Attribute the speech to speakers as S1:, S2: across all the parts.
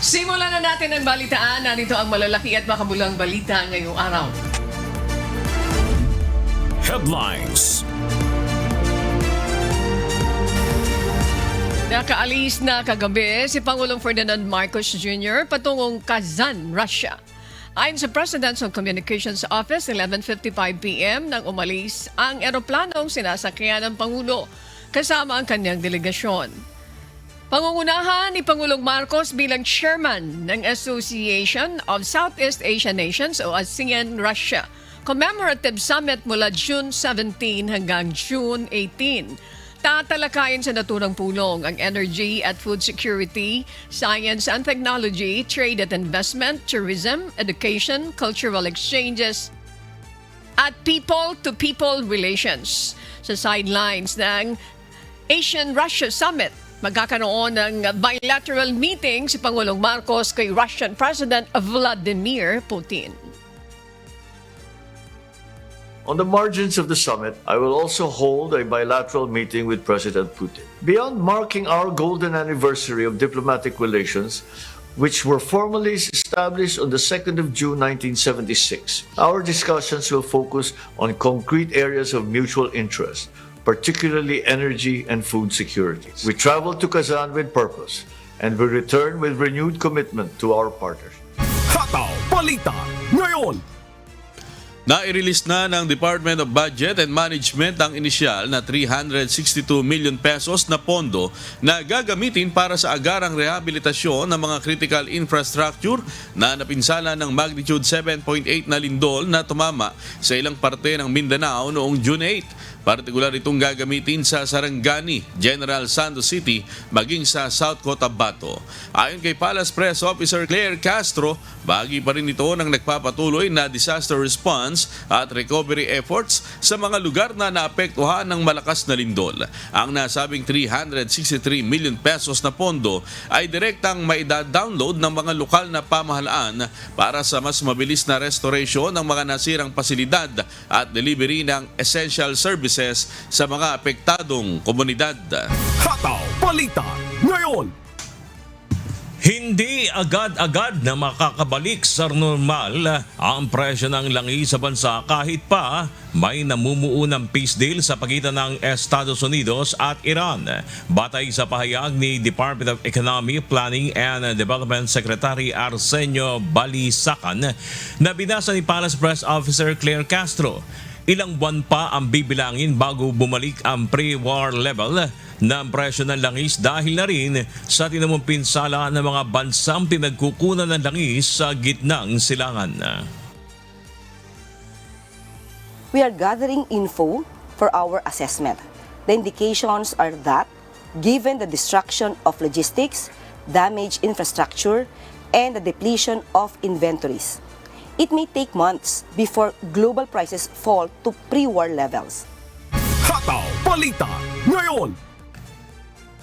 S1: Simulan na natin ang balitaan. Narito ang malalaki at makabulang balita ngayong araw.
S2: Headlines.
S1: Nakaalis na kagabi si Pangulong Ferdinand Marcos Jr. patungong Kazan, Russia. Ayon sa Presidential Communications Office, 11:55 p.m. nang umalis ang eroplanong sinasakyan ng Pangulo kasama ang kanyang delegasyon. Pangungunahan ni Pangulong Marcos bilang chairman ng Association of Southeast Asian Nations o ASEAN Russia Commemorative Summit mula June 17 hanggang June 18. Tatalakayin sa naturang pulong ang energy at food security, science and technology, trade at investment, tourism, education, cultural exchanges, at people-to-people relations. Sa sidelines ng Asian-Russia Summit, magkakaroon ng bilateral meeting si Pangulong Marcos kay Russian President Vladimir Putin.
S3: On the margins of the summit, I will also hold a bilateral meeting with President Putin. Beyond marking our golden anniversary of diplomatic relations, which were formally established on the 2nd of June 1976, our discussions will focus on concrete areas of mutual interest, particularly energy and food security. We travel to Kazan with purpose and will return with renewed commitment to our partners.
S2: Hataw Balita ngayon.
S4: Nai-release na ng Department of Budget and Management ang inisyal na 362 million pesos na pondo na gagamitin para sa agarang rehabilitasyon ng mga critical infrastructure na napinsala ng magnitude 7.8 na lindol na tumama sa ilang parte ng Mindanao noong June 8. Partikular itong gagamitin sa Sarangani, General Santos City, maging sa South Cotabato. Ayon kay Palace Press Officer Claire Castro, bahagi pa rin ito ng nagpapatuloy na disaster response at recovery efforts sa mga lugar na naapektuhan ng malakas na lindol. Ang nasabing 363 million pesos na pondo ay direktang maida-download ng mga lokal na pamahalaan para sa mas mabilis na restoration ng mga nasirang pasilidad at delivery ng essential services sa mga apektadong komunidad.
S2: Hataw Balita ngayon. Hindi agad-agad na makakabalik sa normal ang presyo ng langis sa bansa kahit pa may namumuo ng peace deal sa pagitan ng Estados Unidos at Iran. Batay sa pahayag ni Department of Economy, Planning and Development Secretary Arsenio Balisacan na binasa ni Palace Press Officer Claire Castro, ilang buwan pa ang bibilangin bago bumalik ang pre-war level ng presyo ng langis dahil na rin sa tinamong pinsala ng mga bansang pinagkukunan ng langis sa gitnang silangan.
S5: We are gathering info for our assessment. The indications are that, given the destruction of logistics, damaged infrastructure, and the depletion of inventories, it may take months before global prices fall to pre-war levels.
S2: Hataw Balita ngayon.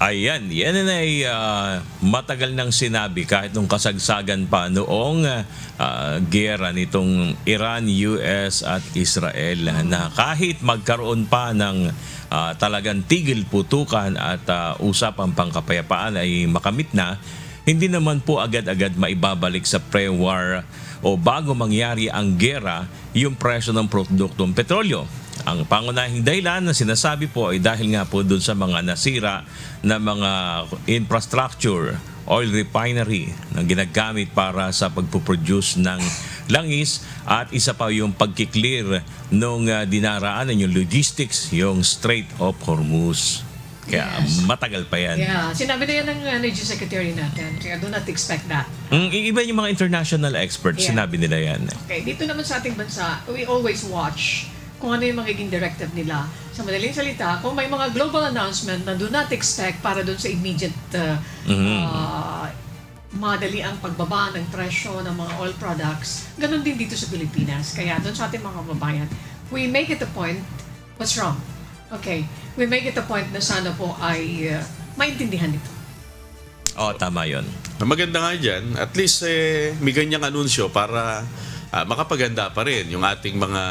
S2: Ayan, yan ay matagal nang sinabi kahit nung kasagsagan pa noong giyera nitong Iran, US at Israel na kahit magkaroon pa ng talagang tigil putukan at usapang pangkapayapaan ay makamit na, hindi naman po agad-agad maibabalik sa pre-war o bago mangyari ang giyera yung presyo ng produktong petrolyo. Ang pangunahing dahilan na sinasabi po ay dahil nga po doon sa mga nasira na mga infrastructure, oil refinery na ginagamit para sa pagpuproduce ng langis at isa pa yung pagkiklear nung dinaraanan yung logistics, yung Strait of Hormuz. Kaya matagal pa yan.
S1: Yeah, sinabi na yan ng Energy Secretary natin. Kaya do not expect that.
S2: Iba yung mga international experts, sinabi nila yan.
S1: Okay, dito naman sa ating bansa, we always watch kung ano yung magiging directive nila. Sa madaling salita, kung may mga global announcement na do not expect para doon sa immediate madali ang pagbaba ng presyo ng mga oil products, ganun din dito sa Pilipinas. Kaya doon sa ating mga kababayan, we make it a point, what's wrong? Okay, we make it a point na sana po ay maintindihan ito.
S2: Tama yun.
S4: Maganda nga dyan, at least may ganyang anunsyo para makapaganda pa rin yung ating mga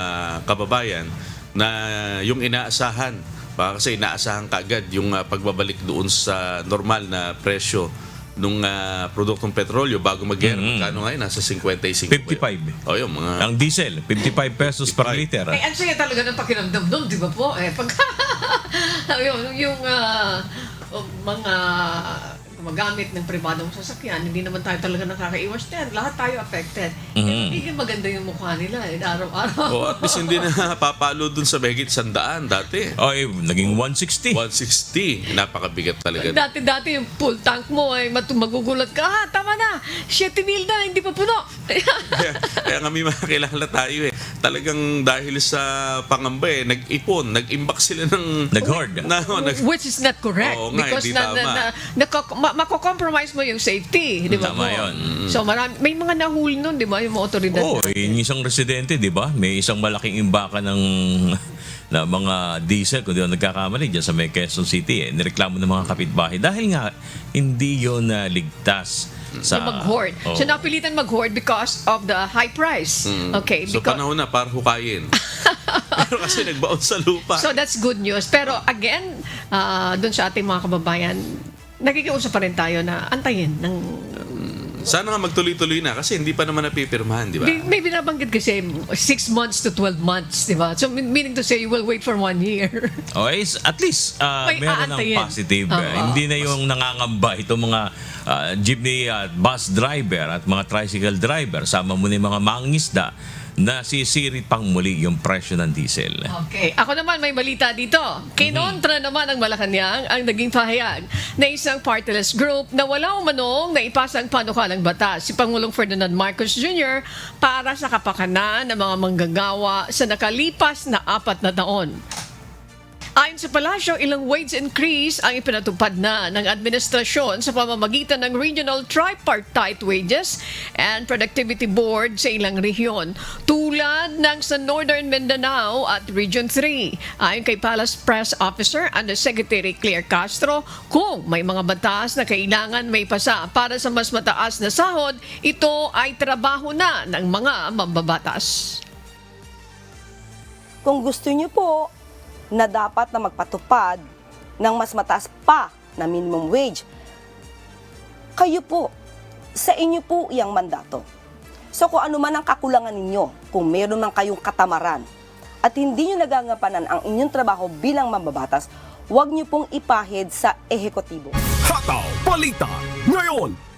S4: kababayan na yung inaasahan. Kasi inaasahan kaagad yung pagbabalik doon sa normal na presyo nung produktong petrolyo bago mag-gera. Magkano ngayon? Nasa 55.
S2: 55.
S4: O yun, mga...
S2: Ang diesel, 55 pesos per
S4: 55.
S2: liter.
S1: Ang saya talaga ng pakiramdam nun, di ba po? Pag yung mga gumagamit ng pribadong sasakyan, hindi naman tayo talaga nakakaiwas din. Lahat tayo affected. Hindi maganda yung mukha nila araw-araw.
S4: O at least hindi na papalo dun sa mahigit 100 dati.
S2: Naging 160.
S4: 160. Napakabigat talaga.
S1: Dati yung full tank mo ay magugulat ka, tama na, 7,000 na, hindi pa puno.
S4: Kaya nga may makakilala tayo Talagang dahil sa pangamba nag-ipon, nag-imbak sila ng...
S2: Nag-hoard.
S1: Which is not correct.
S4: Oo nga,
S1: because
S4: hindi tama.
S1: mako-compromise mo yung safety, di ba
S2: Tama
S1: po?
S2: yun.
S1: So may mga nahuli nun, di ba, yung mga otoridad.
S2: Yung isang residente, di ba? May isang malaking imbakan ng na mga diesel, kung di ako nagkakamali, dyan sa may Quezon City, nireklamo ng mga kapitbahay. Dahil nga, hindi yun ligtas sa...
S1: mag-hoard. So napilitan mag-hoard because of the high price. Okay.
S4: So panahon na para hukayin. Pero kasi nagbaon sa lupa.
S1: So that's good news. Pero again, dun sa ating mga kababayan, nakikiusap pa rin tayo na antayin ng...
S4: Sana nga magtuloy-tuloy na kasi hindi pa naman napipirmahan, di ba?
S1: May binabanggit kasi 6 months to 12 months, di ba? So meaning to say, you will wait for 1 year.
S2: At least
S1: May
S2: meron ng
S1: aantayin.
S2: positive.
S1: Oo.
S2: Hindi na yung nangangamba itong mga jeepney at bus driver at mga tricycle driver. Sama mo na yung mga mangingisda na sisirit pang muli yung presyo ng diesel.
S1: Okay. Ako naman may balita dito. Kinontra naman ng Malacanang ang naging pahayag na isang party-less group na wala umanong naipasang panukalang batas si Pangulong Ferdinand Marcos Jr. para sa kapakanan ng mga manggagawa sa nakalipas na 4 na taon. Ayon sa palasyo, ilang wage increase ang ipinatupad na ng administrasyon sa pamamagitan ng Regional Tripartite Wages and Productivity Board sa ilang rehiyon, tulad ng sa Northern Mindanao at Region 3. Ayon kay Palace Press Officer Undersecretary Claire Castro, kung may mga batas na kailangan may pasa para sa mas mataas na sahod, ito ay trabaho na ng mga mambabatas.
S5: Kung gusto niyo po na dapat na magpatupad ng mas mataas pa na minimum wage, kayo po, sa inyo po iyang mandato. So kung ano man ang kakulangan ninyo, kung meron man kayong katamaran, at hindi nyo nagagampanan ang inyong trabaho bilang mambabatas, huwag nyo pong ipahid sa ehekutibo.
S6: Hataw Balita ngayon.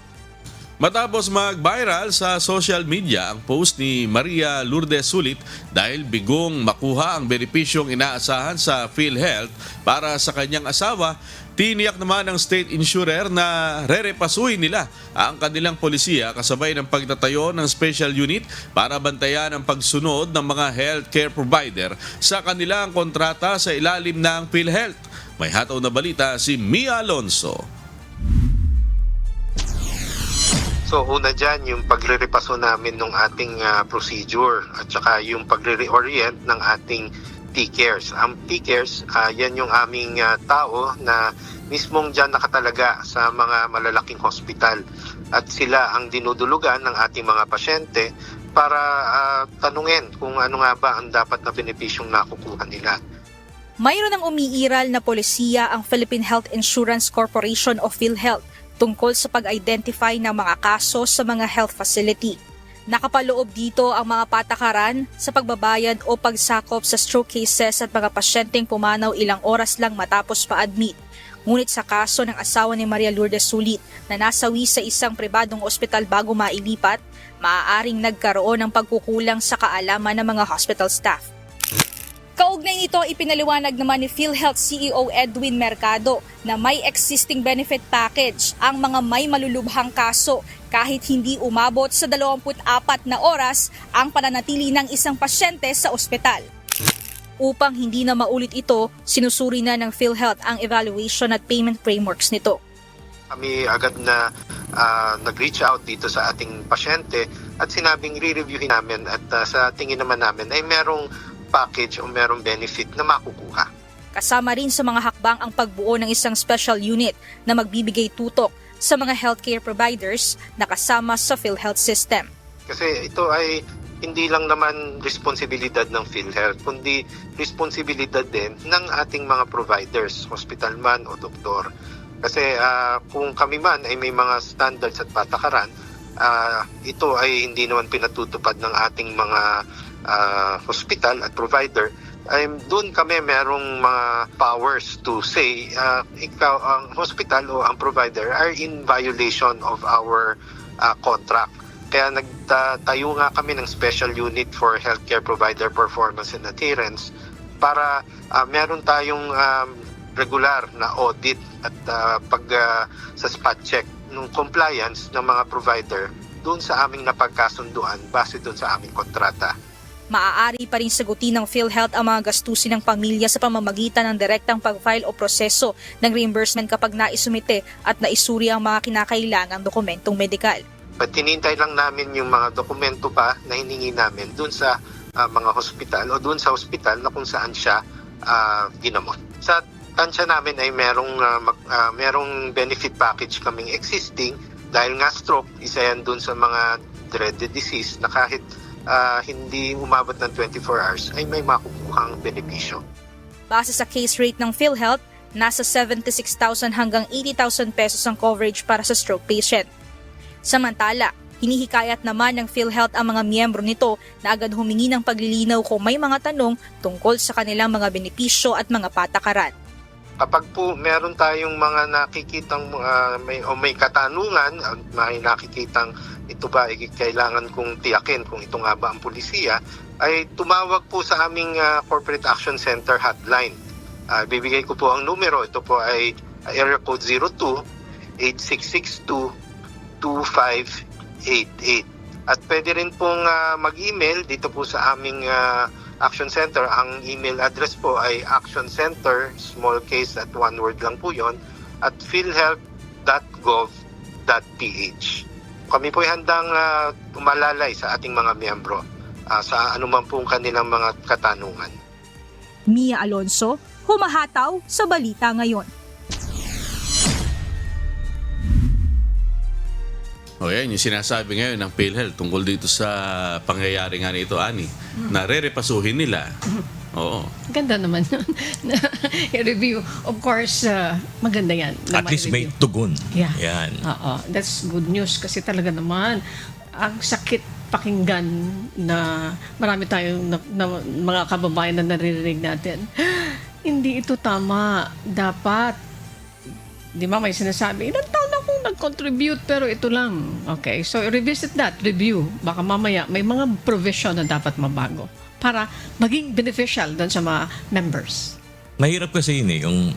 S4: Matapos mag-viral sa social media ang post ni Maria Lourdes Sulit dahil bigong makuha ang benepisyong inaasahan sa PhilHealth para sa kanyang asawa, tiniyak naman ng state insurer na rerepasuhin nila ang kanilang polisiya kasabay ng pagtatayo ng special unit para bantayan ang pagsunod ng mga healthcare provider sa kanilang kontrata sa ilalim ng PhilHealth. May hataw na balita si Mia Alonso.
S7: So una dyan yung pagre-repaso namin ng ating procedure at saka yung pagre-reorient ng ating T-Cares. Ang T-Cares, yan yung aming tao na mismong dyan nakatalaga sa mga malalaking hospital at sila ang dinudulugan ng ating mga pasyente para tanungin kung ano nga ba ang dapat na benepisyong nakukuha nila.
S8: Mayroon ng umiiral na polisiya ang Philippine Health Insurance Corporation o PhilHealth tungkol sa pag-identify ng mga kaso sa mga health facility. Nakapaloob dito ang mga patakaran sa pagbabayad o pagsakop sa stroke cases at mga pasyenteng pumanaw ilang oras lang matapos pa-admit. Ngunit sa kaso ng asawa ni Maria Lourdes Sulit na nasawi sa isang pribadong ospital bago mailipat, maaaring nagkaroon ng pagkukulang sa kaalaman ng mga hospital staff. Kaugnay nito, ipinaliwanag naman ni PhilHealth CEO Edwin Mercado na may existing benefit package ang mga may malulubhang kaso kahit hindi umabot sa 24 na oras ang pananatili ng isang pasyente sa ospital. Upang hindi na maulit ito, sinusuri na ng PhilHealth ang evaluation at payment frameworks nito.
S7: Kami agad na nag-reach out dito sa ating pasyente at sinabing re-reviewin namin at sa tingin naman namin ay merong package o merong benefit na makukuha.
S8: Kasama rin sa mga hakbang ang pagbuo ng isang special unit na magbibigay tutok sa mga healthcare providers na kasama sa PhilHealth system.
S7: Kasi ito ay hindi lang naman responsibilidad ng PhilHealth, kundi responsibilidad din ng ating mga providers, hospital man o doktor. Kasi kung kami man ay may mga standards at patakaran, ito ay hindi naman pinatutupad ng ating mga hospital at provider. Doon kami merong mga powers to say ikaw, ang hospital o ang provider are in violation of our contract. Kaya nagtayo nga kami ng special unit for healthcare provider performance and adherence para meron tayong regular na audit at sa spot check ng compliance ng mga provider doon sa aming napagkasunduan base doon sa aming kontrata.
S8: Maaari pa rin sagutin ng PhilHealth ang mga gastusin ng pamilya sa pamamagitan ng direktang pag-file o proseso ng reimbursement kapag naisumite at naisuri ang mga kinakailangang dokumentong medikal.
S7: Tinintay lang namin yung mga dokumento pa na hiningi namin doon sa mga hospital o doon sa hospital na kung saan siya ginamot. Sa tansya namin ay merong benefit package kaming existing dahil nga stroke, isa yan doon sa mga dreaded disease na kahit hindi umabot ng 24 hours ay may makukuhang benepisyo.
S8: Base sa case rate ng PhilHealth, nasa 76,000 hanggang 80,000 pesos ang coverage para sa stroke patient. Samantala, hinihikayat naman ng PhilHealth ang mga miyembro nito na agad humingi ng paglilinaw kung may mga tanong tungkol sa kanilang mga benepisyo at mga patakaran.
S7: Kapag po meron tayong mga nakikitang may katanungan, may nakikitang ito ba ay kailangan kong tiyakin kung ito nga ba ang pulisiya, ay tumawag po sa aming Corporate Action Center hotline. Bibigay ko po ang numero. Ito po ay area code 02-8662-2588. At pwede rin pong mag-email dito po sa aming Action Center. Ang email address po ay actioncenter, small case at one word lang po yon, at philhealth.gov.ph. Kami po ay handang umalalay sa ating mga miyembro sa anuman pong kanilang mga katanungan.
S8: Mia Alonso, humahataw sa Balita Ngayon.
S4: O yan, yung sinasabi ngayon ng PhilHealth tungkol dito sa pangyayari nga nito, Ani, na re-repasuhin nila. Oo.
S1: Ganda naman yun. I-review. Of course, maganda yan.
S2: At least may tugon.
S1: Yeah.
S2: Yan.
S1: That's good news kasi talaga naman ang sakit pakinggan na marami tayong mga kababayan na naririnig natin. Hindi ito tama. Dapat, di ba may sinasabi, ilang taon akong nag-contribute pero ito lang. Okay, so revisit that, review. Baka mamaya may mga provision na dapat mabago para maging beneficial doon sa mga members.
S2: Mahirap kasi yun yung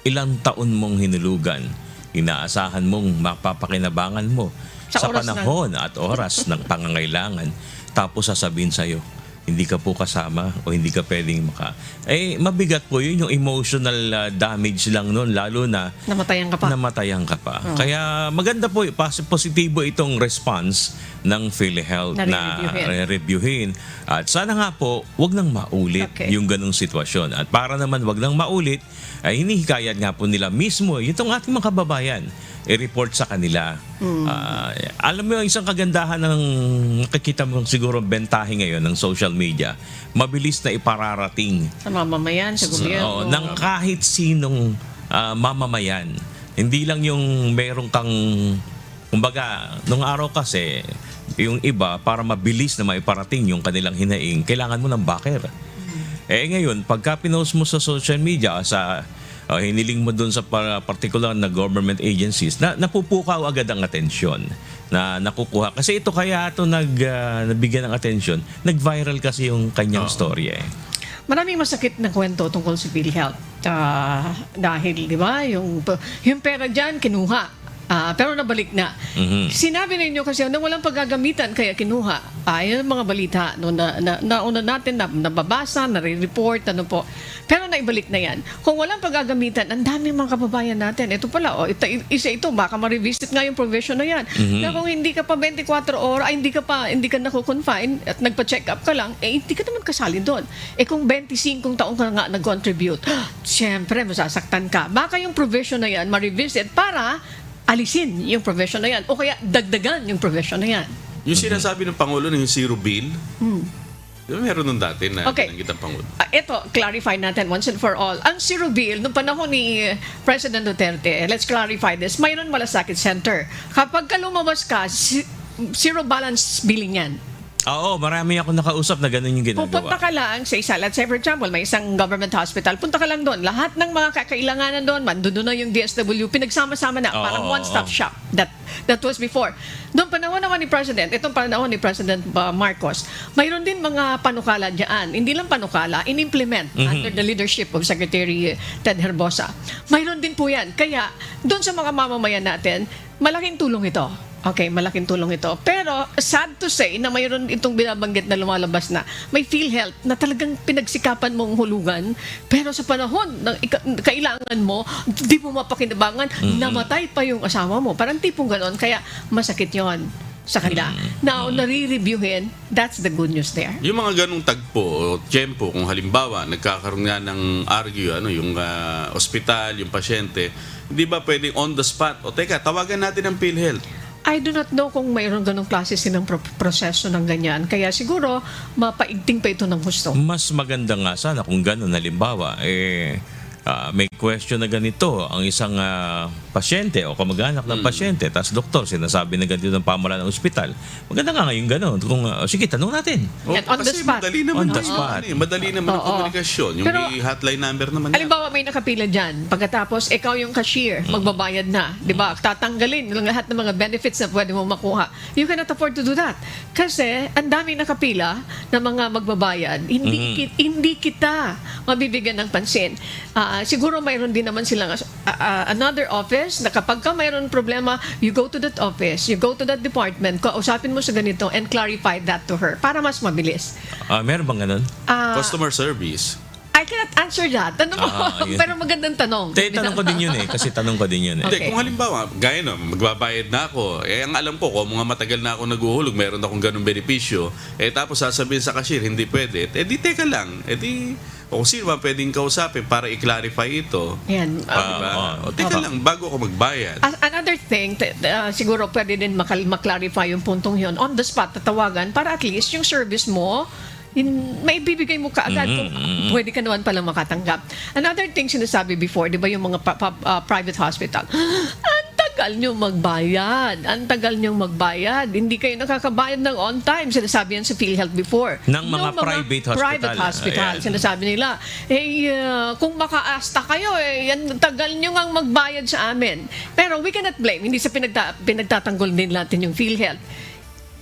S2: ilang taon mong hinulugan, inaasahan mong mapapakinabangan mo sa panahon at oras ng pangangailangan, tapos sasabihin sa'yo, hindi ka po kasama o hindi ka pwedeng mabigat po yun, yung emotional damage lang nun, lalo na
S1: namatayan ka pa.
S2: Kaya maganda po, positibo itong response ng PhilHealth na reviewin. At sana nga po, wag nang maulit yung ganong sitwasyon. At para naman wag nang maulit, ay hinihikayat nga po nila mismo itong ating mga kababayan i-report sa kanila. Alam mo, isang kagandahan ng nakikita mo siguro bentahe ngayon ng social media, mabilis na ipararating
S1: sa mamamayan, sa gobyerno.
S2: Ng kahit sinong mamamayan. Hindi lang yung meron kang, kumbaga, nung araw kasi, yung iba, para mabilis na maiparating yung kanilang hinaing, kailangan mo ng backer. Ngayon, pagka pinost mo sa social media, hiniling mo dun sa particular na government agencies, napupukaw agad ang atensyon na nakukuha. Kasi ito kaya ito nabigyan ng atensyon, nag-viral kasi yung kanyang story.
S1: Maraming masakit na kwento tungkol sa PhilHealth. Dahil, di ba, yung pera dyan, kinuha. Pero nabalik na. Sinabi ninyo kasi na walang paggagamitan kaya kinuha. Yun ang mga balita no, nauna natin na nababasa, nare-report, ano po. Pero naibalik na yan. Kung walang paggagamitan, ang dami mga kababayan natin. Ito pala, isa ito, baka ma-revisit nga yung provision na yan. Na kung hindi ka pa 24 oras, hindi ka naku-confine at nagpa-check up ka lang, hindi ka naman kasali doon. Kung 25 taong ka nga nag-contribute, siyempre, masasaktan ka. Baka yung provision na yan, ma-revisit para alisin yung provision na yan o kaya dagdagan yung provision na yan.
S4: Yung sinasabi ng Pangulo ng zero bill, Meron nung dati na
S1: Okay.
S4: binanggit ang Pangulo.
S1: Ito, clarify natin once and for all. Ang Zero Bill, nung panahon ni President Duterte, let's clarify this, mayroon Malasakit Center. Kapag ka lumabas ka, zero balance billing yan.
S2: Oo, marami ako nakausap na ganun yung
S1: Pupunta
S2: ginagawa.
S1: ka lang sa isa, let's say for example, may isang government hospital, punta ka lang doon. Lahat ng mga kakailanganan doon, mandoon na yung DSW, pinagsama-sama na, parang one-stop shop. That was before. Noong panahon naman ni President, itong panahon ni President Marcos, mayroon din mga panukala diyan. Hindi lang panukala, in-implement under the leadership of Secretary Ted Herbosa. Mayroon din po yan. Kaya, doon sa mga mamamayan natin, malaking tulong ito. Okay, malaking tulong ito. Pero sad to say na mayroon itong binabanggit na lumalabas na may PhilHealth na talagang pinagsikapan mong hulugan, pero sa panahon ng kailangan mo, di mo mapakinabangan, namatay pa yung asawa mo. Parang tipong ganon, kaya masakit yon sa kanila. Now, nare-reviewin, that's the good news there.
S4: Yung mga ganong tagpo o tiyempo, kung halimbawa nagkakaroon nga ng argue, yung ospital, yung pasyente, hindi ba pwedeng on the spot? O teka, tawagan natin ang PhilHealth.
S1: I do not know kung mayroong ganong klase silang proseso ng ganyan. Kaya siguro, mapaigting pa ito ng gusto.
S2: Mas maganda nga sana kung gano'n, halimbawa, may question na ganito ang isang pasyente o kamag-anak ng pasyente, tapos doktor sinasabi na ganito ng pamahalaan ng ospital. Maganda nga ngayon gano'n. Kung, sige, tanong natin.
S1: And on the
S4: Kasi
S1: spot.
S4: madali naman
S2: On the
S4: ang
S2: spot.
S4: madali naman ang
S1: Oo.
S4: komunikasyon. Yung
S1: Pero,
S4: may hotline number naman yan.
S1: Halimbawa, may nakapila dyan. Pagkatapos, ikaw yung cashier, magbabayad na. Di ba? Tatanggalin yung lahat ng mga benefits na pwede mo makuha. You cannot afford to do that. Kasi, ang daming nakapila na mga magbabayad. Hindi kita mabibigyan ng pansin. Siguro mayroon din naman silang another office na kapag ka mayroon problema, you go to that office, you go to that department, kausapin mo sa ganito and clarify that to her para mas mabilis.
S2: Meron bang ganun?
S4: Customer service.
S1: I cannot answer that. Tanong mo.
S2: Yun.
S1: Pero magandang tanong.
S2: Tanong ko din yun kasi tanong ko din yun
S1: Okay.
S4: Hindi, kung halimbawa, gaya no, magbabayad na ako, ang alam ko, kung mga matagal na ako naguhulog, meron akong ganung benepisyo, tapos sasabihin sa cashier, hindi pwede, di teka lang, o kung sino ba pwedeng kausapin para i-clarify ito.
S1: Yan.
S4: Diba? O teka lang, bago ako magbayad.
S1: Another thing, siguro pwede din maklarify yung puntong yun. On the spot, tatawagan para at least yung service mo, may bibigay mo kaagad kung pwede ka naman palang makatanggap. Another thing sinasabi before, di ba yung mga private hospital, ang tagal nyo magbayad. Ang tagal nyo magbayad. Hindi kayo nakakabayad ng on time. Sinasabi yan sa PhilHealth before.
S2: Ng mga private hospital.
S1: Private hospital.
S2: Ayan.
S1: Sinasabi nila, kung makaasta kayo, yan, tagal nyo ngang magbayad sa amin. Pero we cannot blame. Hindi sa pinagtatanggol din natin yung PhilHealth.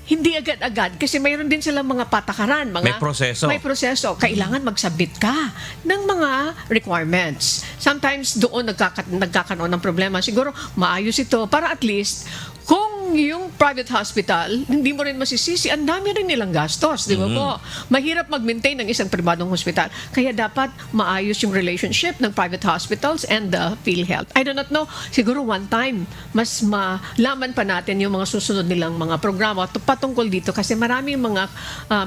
S1: Hindi agad-agad kasi mayroon din silang mga patakaran.
S2: May proseso.
S1: May proseso. Kailangan mag-submit ka ng mga requirements. Sometimes doon nagkakaroon ng problema. Siguro maayos ito para at least kung yung private hospital, hindi mo rin masisisi, ang dami rin nilang gastos, di ba po? Mahirap mag-maintain ng isang pribadong hospital. Kaya dapat maayos yung relationship ng private hospitals and the PhilHealth. I do not know, siguro one time, mas malaman pa natin yung mga susunod nilang mga programa patungkol dito kasi maraming mga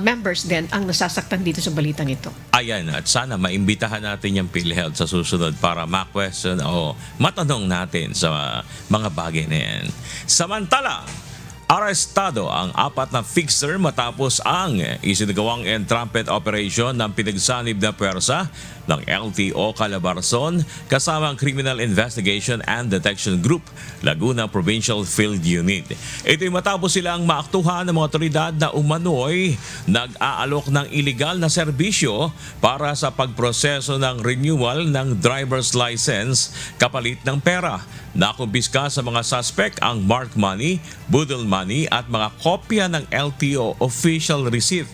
S1: members din ang nasasaktan dito sa balitang ito.
S2: Ayan, at sana maimbitahan natin yung PhilHealth sa susunod para ma-question o matanong natin sa mga bagay na yan. Samantala, arestado ang 4 na fixer matapos ang isinagawang entrapment operation ng pinagsanib na pwersa ng LTO Calabarzon kasama ang Criminal Investigation and Detection Group, Laguna Provincial Field Unit. Ito'y matapos silang maaktuhan ng mga otoridad na umano'y nag-aalok ng iligal na serbisyo para sa pagproseso ng renewal ng driver's license kapalit ng pera. Nakumpiska sa mga suspect ang marked money, budol money at mga kopya ng LTO official receipt.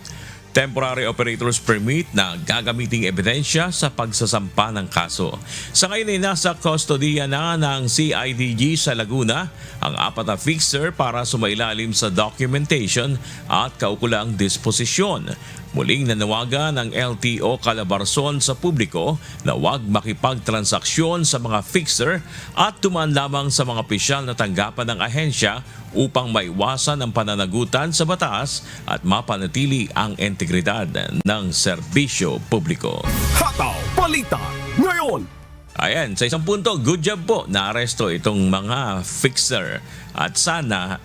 S2: Temporary Operator's Permit na gagamiting ebidensya sa pagsasampa ng kaso. Sa ngayon ay nasa kustodiya na ng CIDG sa Laguna ang 4 na fixer para sumailalim sa documentation at kaukulang disposisyon. Muling nanawagan ng LTO Calabarzon sa publiko na huwag makipagtransaksyon sa mga fixer at tumaan lamang sa mga opisyal na tanggapan ng ahensya upang maiwasan ang pananagutan sa batas at mapanatili ang integridad ng serbisyo publiko.
S6: Hataw Balita ngayon.
S2: Ayan, sa isang punto, good job po na aresto itong mga fixer at sana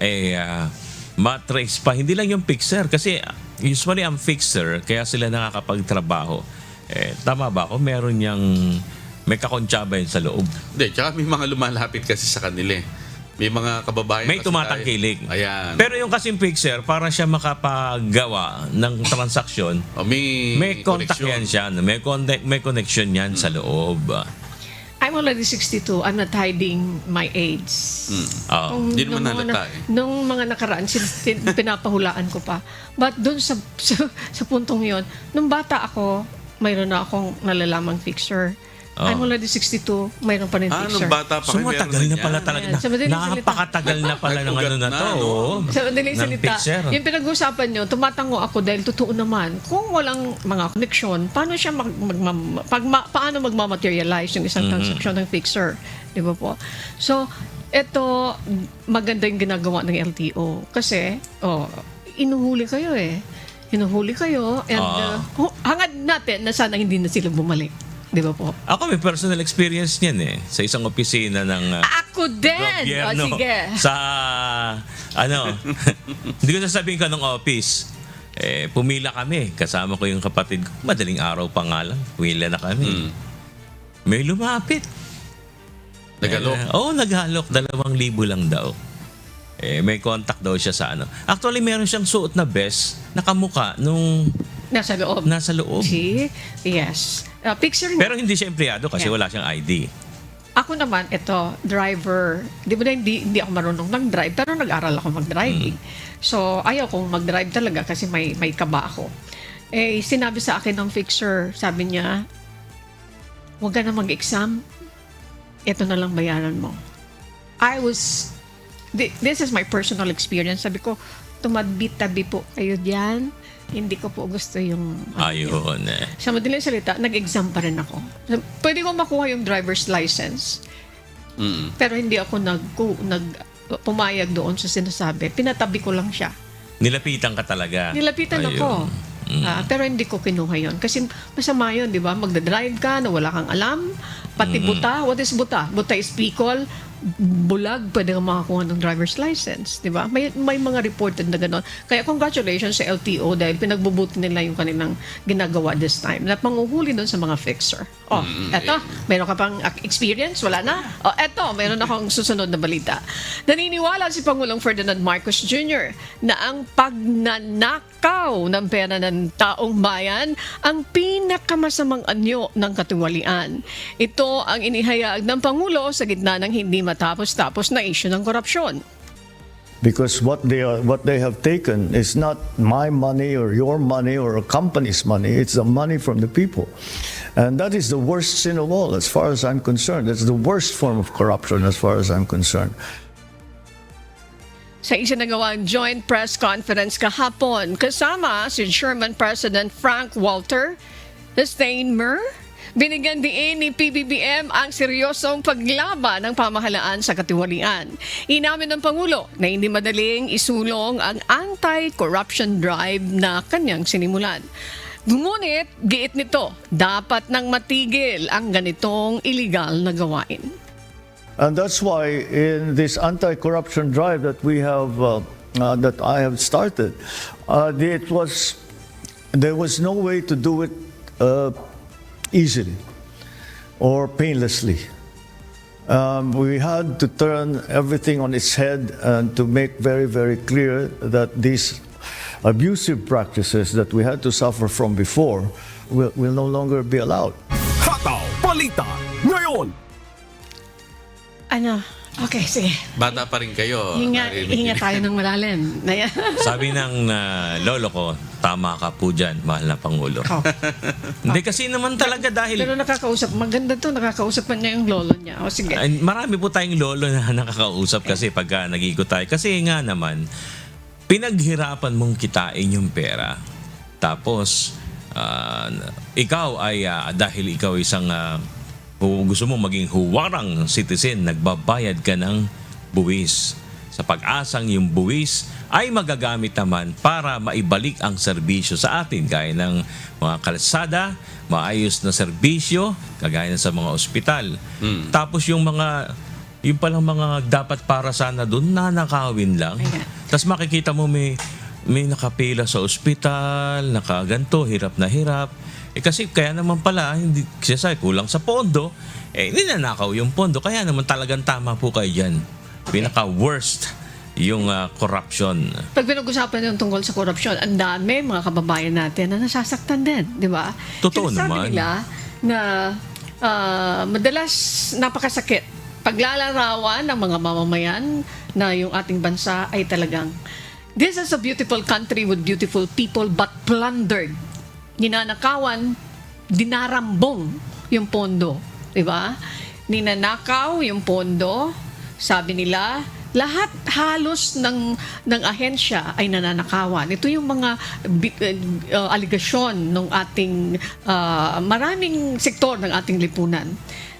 S2: matrace pa, hindi lang yung fixer kasi usually ang fixer, kaya sila nakakapagtrabaho. Tama ba ako? May kakontsaba yun sa loob.
S4: Hindi, tsaka may mga lumalapit kasi sa kanila. May mga kababayan
S2: May
S4: kasi
S2: tumatangkilik.
S4: tayo. Ayan.
S2: Pero yung kasing fixer, para siya makapagawa ng transaksyon, may contact
S4: connection.
S2: yan siya. May connection yan sa loob.
S1: I'm already 62. I'm not hiding my age.
S4: Hindi naman halata
S1: Nung mga nakaraan, pinapahulaan ko pa. But doon sa puntong yon, nung bata ako, mayroon na akong nalalamang fixer. I'm already 62, mayroon pa rin fixer.
S4: Nung bata pa
S2: So
S4: kayo,
S2: matagal
S4: meron
S2: na
S4: yan.
S2: pala talaga.
S1: Ayan, sa madaling salita.
S2: Napakatagal na pala ng ano na to.
S4: Ugat na,
S2: oh.
S1: Sa madaling
S2: Ng
S1: salita,
S2: fixer.
S1: yung pinag-uusapan nyo, tumatango ako dahil totoo naman, kung walang mga connection, paano siya paano magmamaterialize yung isang transaksyon ng fixer? Di ba po? So, ito, maganda yung ginagawa ng LTO. Kasi, inuhuli kayo Hinuhuli kayo and hangad natin na sana hindi na sila bumalik. Di ba po?
S2: Ako may personal experience niyan sa isang opisina ng
S1: Ako din!
S2: gobyerno.
S1: Sige.
S2: Sa hindi ko sasabihin ko anong office. Pumila kami. Kasama ko yung kapatid ko. Madaling araw pa nga lang. Pumila na kami. May lumapit.
S4: Nagalok.
S2: Naghalok. 2,000 lang daw. May contact daw siya sa Actually, meron siyang suot na vest na kamukha nung
S1: Nasa loob.
S2: nasa loob.
S1: See? Yes. Picture
S2: Pero hindi siya empleyado kasi wala siyang ID.
S1: Ako naman, ito, driver. Di ba na hindi ako marunong mag-drive, pero nag-aral ako mag-driving. So, ayaw kong mag-drive talaga kasi may kaba ako. Sinabi sa akin ng fixer, sabi niya, huwag ka na mag-exam. Ito na lang bayaran mo. This is my personal experience. Sabi ko, tumadbi-tabi po kayo diyan. Hindi ko po gusto yung...
S2: Ayun
S1: Sa madaling salita, nag-exam pa rin ako. Pwede ko makuha yung driver's license. Pero hindi ako pumayag doon sa sinasabi. Pinatabi ko lang siya.
S2: Nilapitan ka talaga.
S1: Nilapitan
S2: Ayun.
S1: ako. Pero hindi ko kinuha yun. Kasi masama yun, di ba? Magdadrive ka na wala kang alam. Pati buta. What is buta? Buta is pikol. Bulag, pwede kang makakuha ng driver's license, di ba? May mga reported na gano'n. Kaya congratulations sa LTO dahil pinagbubuti nila yung kanilang ginagawa this time na panguhuli doon sa mga fixer. Eto, meron ka pang experience? Wala na? Eto, meron akong susunod na balita. Naniniwala si Pangulong Ferdinand Marcos Jr. na ang pagnanakaw ng pera ng taong bayan ang pinakamasamang anyo ng katiwalian. Ito ang inihayag ng Pangulo sa gitna ng hindi matapos-tapos na issue ng korupsyon.
S3: Because what they have taken is not my money or your money or a company's money. It's the money from the people. And that is the worst sin of all as far as I'm concerned. It's the worst form of corruption as far as I'm concerned.
S1: Sa isinagawang joint press conference kahapon, kasama si German President Frank Walter Steinmeier, binigyan diin ni PBBM ang seryosong paglaban ng pamahalaan sa katiwalian. Inamin ng Pangulo na hindi madaling isulong ang anti-corruption drive na kanyang sinimulan. Ngunit, giit nito, dapat nang matigil ang ganitong iligal na gawain.
S3: And that's why in this anti-corruption drive that we have, that I have started, there was no way to do it easily or painlessly. We had to turn everything on its head and to make very, very clear that these abusive practices that we had to suffer from before will no longer be allowed.
S6: Hataw Balita ngayon.
S1: Okay, sige.
S4: Bata pa rin kayo.
S1: Hinga tayo ng malalim.
S2: Sabi ng lolo ko, tama ka po dyan, mahal na Pangulo. Hindi kasi naman talaga dahil...
S1: Pero maganda to, nakakausap pa niya yung lolo niya. Sige.
S2: Marami po tayong lolo na nakakausap kasi pagka nag-ikot tayo. Kasi nga naman, pinaghirapan mong kitain yung pera. Tapos, ikaw ay, dahil ikaw isang... kung gusto mo maging huwarang citizen, nagbabayad ka ng buwis. Sa pag-asang yung buwis ay magagamit naman para maibalik ang serbisyo sa atin, gaya ng mga kalsada, maayos na serbisyo, kagaya sa mga ospital. Tapos yung palang mga dapat para sana doon, nanakawin lang. Tapos makikita mo may may nakapila sa ospital, nakaganto, hirap na hirap. Kasi kaya naman pala, hindi kasi kulang sa pondo, ninanakaw yung pondo. Kaya naman talagang tama po kayo dyan. Pinaka-worst yung corruption.
S1: Pag pinag-usapan yung tungkol sa korupsyon, ang dami mga kababayan natin na nasasaktan din, di ba?
S2: Totoo
S1: Sinasabi
S2: naman.
S1: nila na madalas napakasakit. Paglalarawan ng mga mamamayan na yung ating bansa ay talagang, this is a beautiful country with beautiful people but plundered. Ninanakawan, dinarambong yung pondo. Di ba? Ninanakaw yung pondo. Sabi nila, lahat halos ng ahensya ay nananakawan. Ito yung mga aligasyon ng ating maraming sektor ng ating lipunan.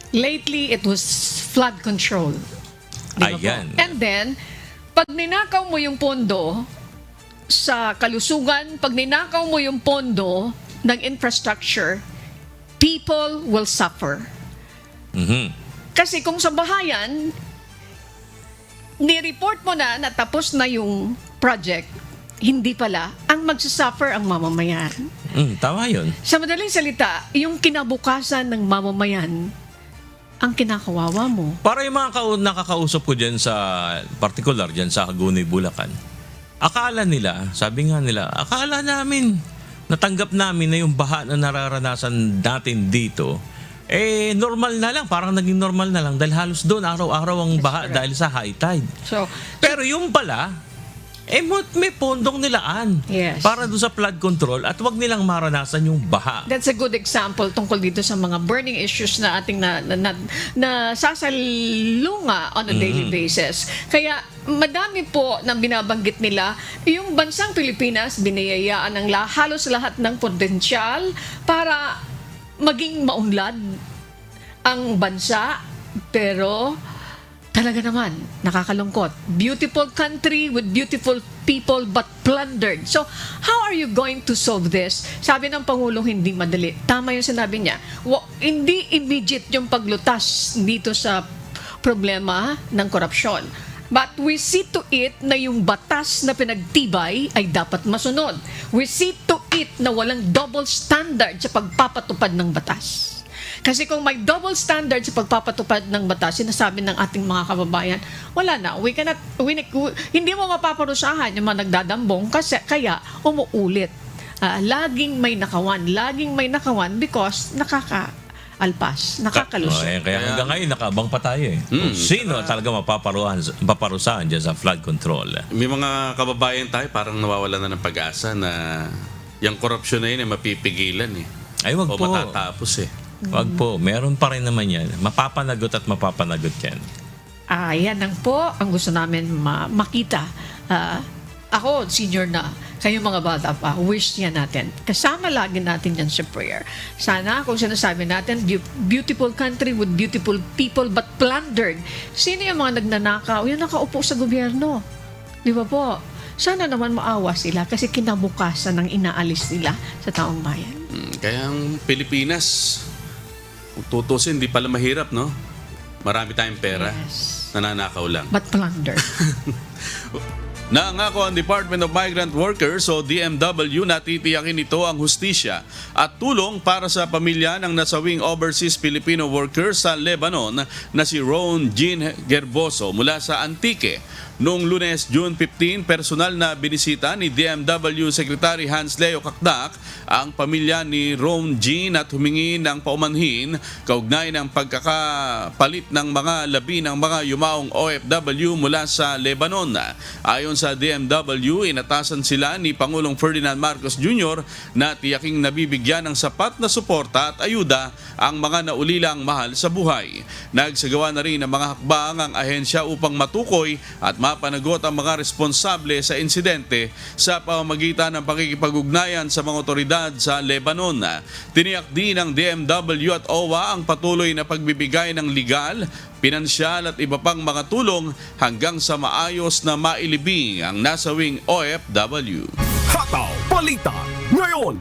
S1: Lately, it was flood control. Di ba po?
S2: Ayan.
S1: And then, pag ninakaw mo yung pondo sa kalusugan, pag ninakaw mo yung pondo ng infrastructure, people will suffer.
S2: Mhm.
S1: Kasi kung sa bahayan, ni-report mo na tapos na yung project, hindi pala, ang magsasuffer ang mamamayan.
S2: Tama yun.
S1: Sa madaling salita, yung kinabukasan ng mamamayan, ang kinakawawa mo.
S2: Para yung mga nakakausap ko dyan sa, particular dyan sa Hagonoy, Bulacan, akala nila, sabi nga nila, akala namin, natanggap namin na yung baha na nararanasan natin dito, normal na lang, parang naging normal na lang dahil halos doon araw-araw ang baha dahil sa high tide.
S1: So,
S2: Pero yung pala, may pondong nilaan
S1: Yes.
S2: para doon sa flood control at wag nilang maranasan yung baha.
S1: that's a good example tungkol dito sa mga burning issues na ating na sasalunga on a daily basis. Kaya madami po nang binabanggit nila, yung bansang Pilipinas biniyayaan ng halos lahat ng potensyal para maging maunlad ang bansa, pero talaga naman, nakakalungkot. Beautiful country with beautiful people but plundered. So, how are you going to solve this? Sabi ng Pangulong, hindi madali. Tama yung sinabi niya. Hindi immediate yung paglutas dito sa problema ng korupsyon. But we see to it na yung batas na pinagtibay ay dapat masunod. We see to it na walang double standard sa pagpapatupad ng batas. Kasi kung may double standard sa pagpapatupad ng batas, sinasabi ng ating mga kababayan, wala na, hindi mo mapaparusahan yung mga nagdadambong kasi kaya umuulit. Laging may nakawan because nakakaalpas, nakakalusot.
S2: Kaya hanggang ngayon nakabang pa tayo eh. Kung sino talaga mapaparusahan dyan sa flood control.
S4: May mga kababayan tayo parang nawawala na ng pag-asa na yung korupsyon na yun ay mapipigilan eh.
S2: Ay wag
S4: O
S2: po.
S4: matatapos eh.
S2: Wag po. Meron pa rin naman yan. Mapapanagot at mapapanagot yan.
S1: Yan lang po ang gusto namin makita. Ako, senior na. Kayo mga bata pa, wish niya natin. Kasama lagi natin yan sa prayer. Sana kung sinasabi natin, beautiful country with beautiful people but plundered. Sino yung mga nagnanakaw? Yung nakaupo sa gobyerno. Di ba po? Sana naman maawa sila kasi kinabukasan ng inaalis nila sa taong bayan.
S4: Kaya ang Pilipinas, kung tutusin, hindi pala mahirap, no? Marami tayong pera.
S1: Yes.
S4: Nananakaw lang.
S1: But plundered.
S4: Nangako ang Department of Migrant Workers o DMW na titiyakin ito ang hustisya at tulong para sa pamilya ng nasawing overseas Filipino worker sa Lebanon na si Ron Jean Gerboso mula sa Antique. Noong Lunes, June 15, personal na binisita ni DMW Secretary Hans Leo Kakdak ang pamilya ni Ron Jean at humingi ng paumanhin kaugnay ng pagkakapalit ng mga labi ng mga yumaong OFW mula sa Lebanon. Ayon sa DMW, inatasan sila ni Pangulong Ferdinand Marcos Jr. na tiyaking nabibigyan ng sapat na suporta at ayuda ang mga naulilang mahal sa buhay. Nagsagawa na rin ng mga hakbang ang ahensya upang matukoy at mapanagot ang mga responsable sa insidente sa pamamagitan ng pakikipag-ugnayan sa mga otoridad sa Lebanon. Tiniyak din ng DMW at OWA ang patuloy na pagbibigay ng legal, pinansyal at iba pang mga tulong hanggang sa maayos na mailibing ang nasawing OFW.
S6: Hataw Balita ngayon.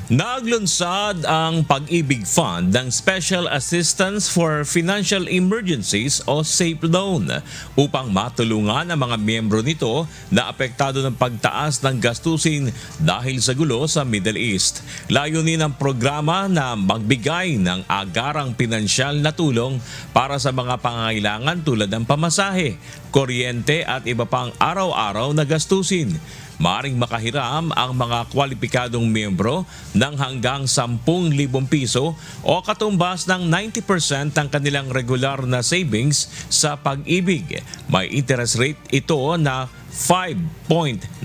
S2: Naglunsad ang Pag-ibig Fund ng Special Assistance for Financial Emergencies o SAFE Loan upang matulungan ang mga miyembro nito na apektado ng pagtaas ng gastusin dahil sa gulo sa Middle East. Layunin ng programa na magbigay ng agarang pinansyal na tulong para sa mga pangangailangan tulad ng pamasahe, kuryente at iba pang araw-araw na gastusin. Maaring makahiram ang mga kwalipikadong miyembro ng hanggang 10,000 piso o katumbas ng 90% ng kanilang regular na savings sa Pag-ibig. May interest rate ito na 5.95%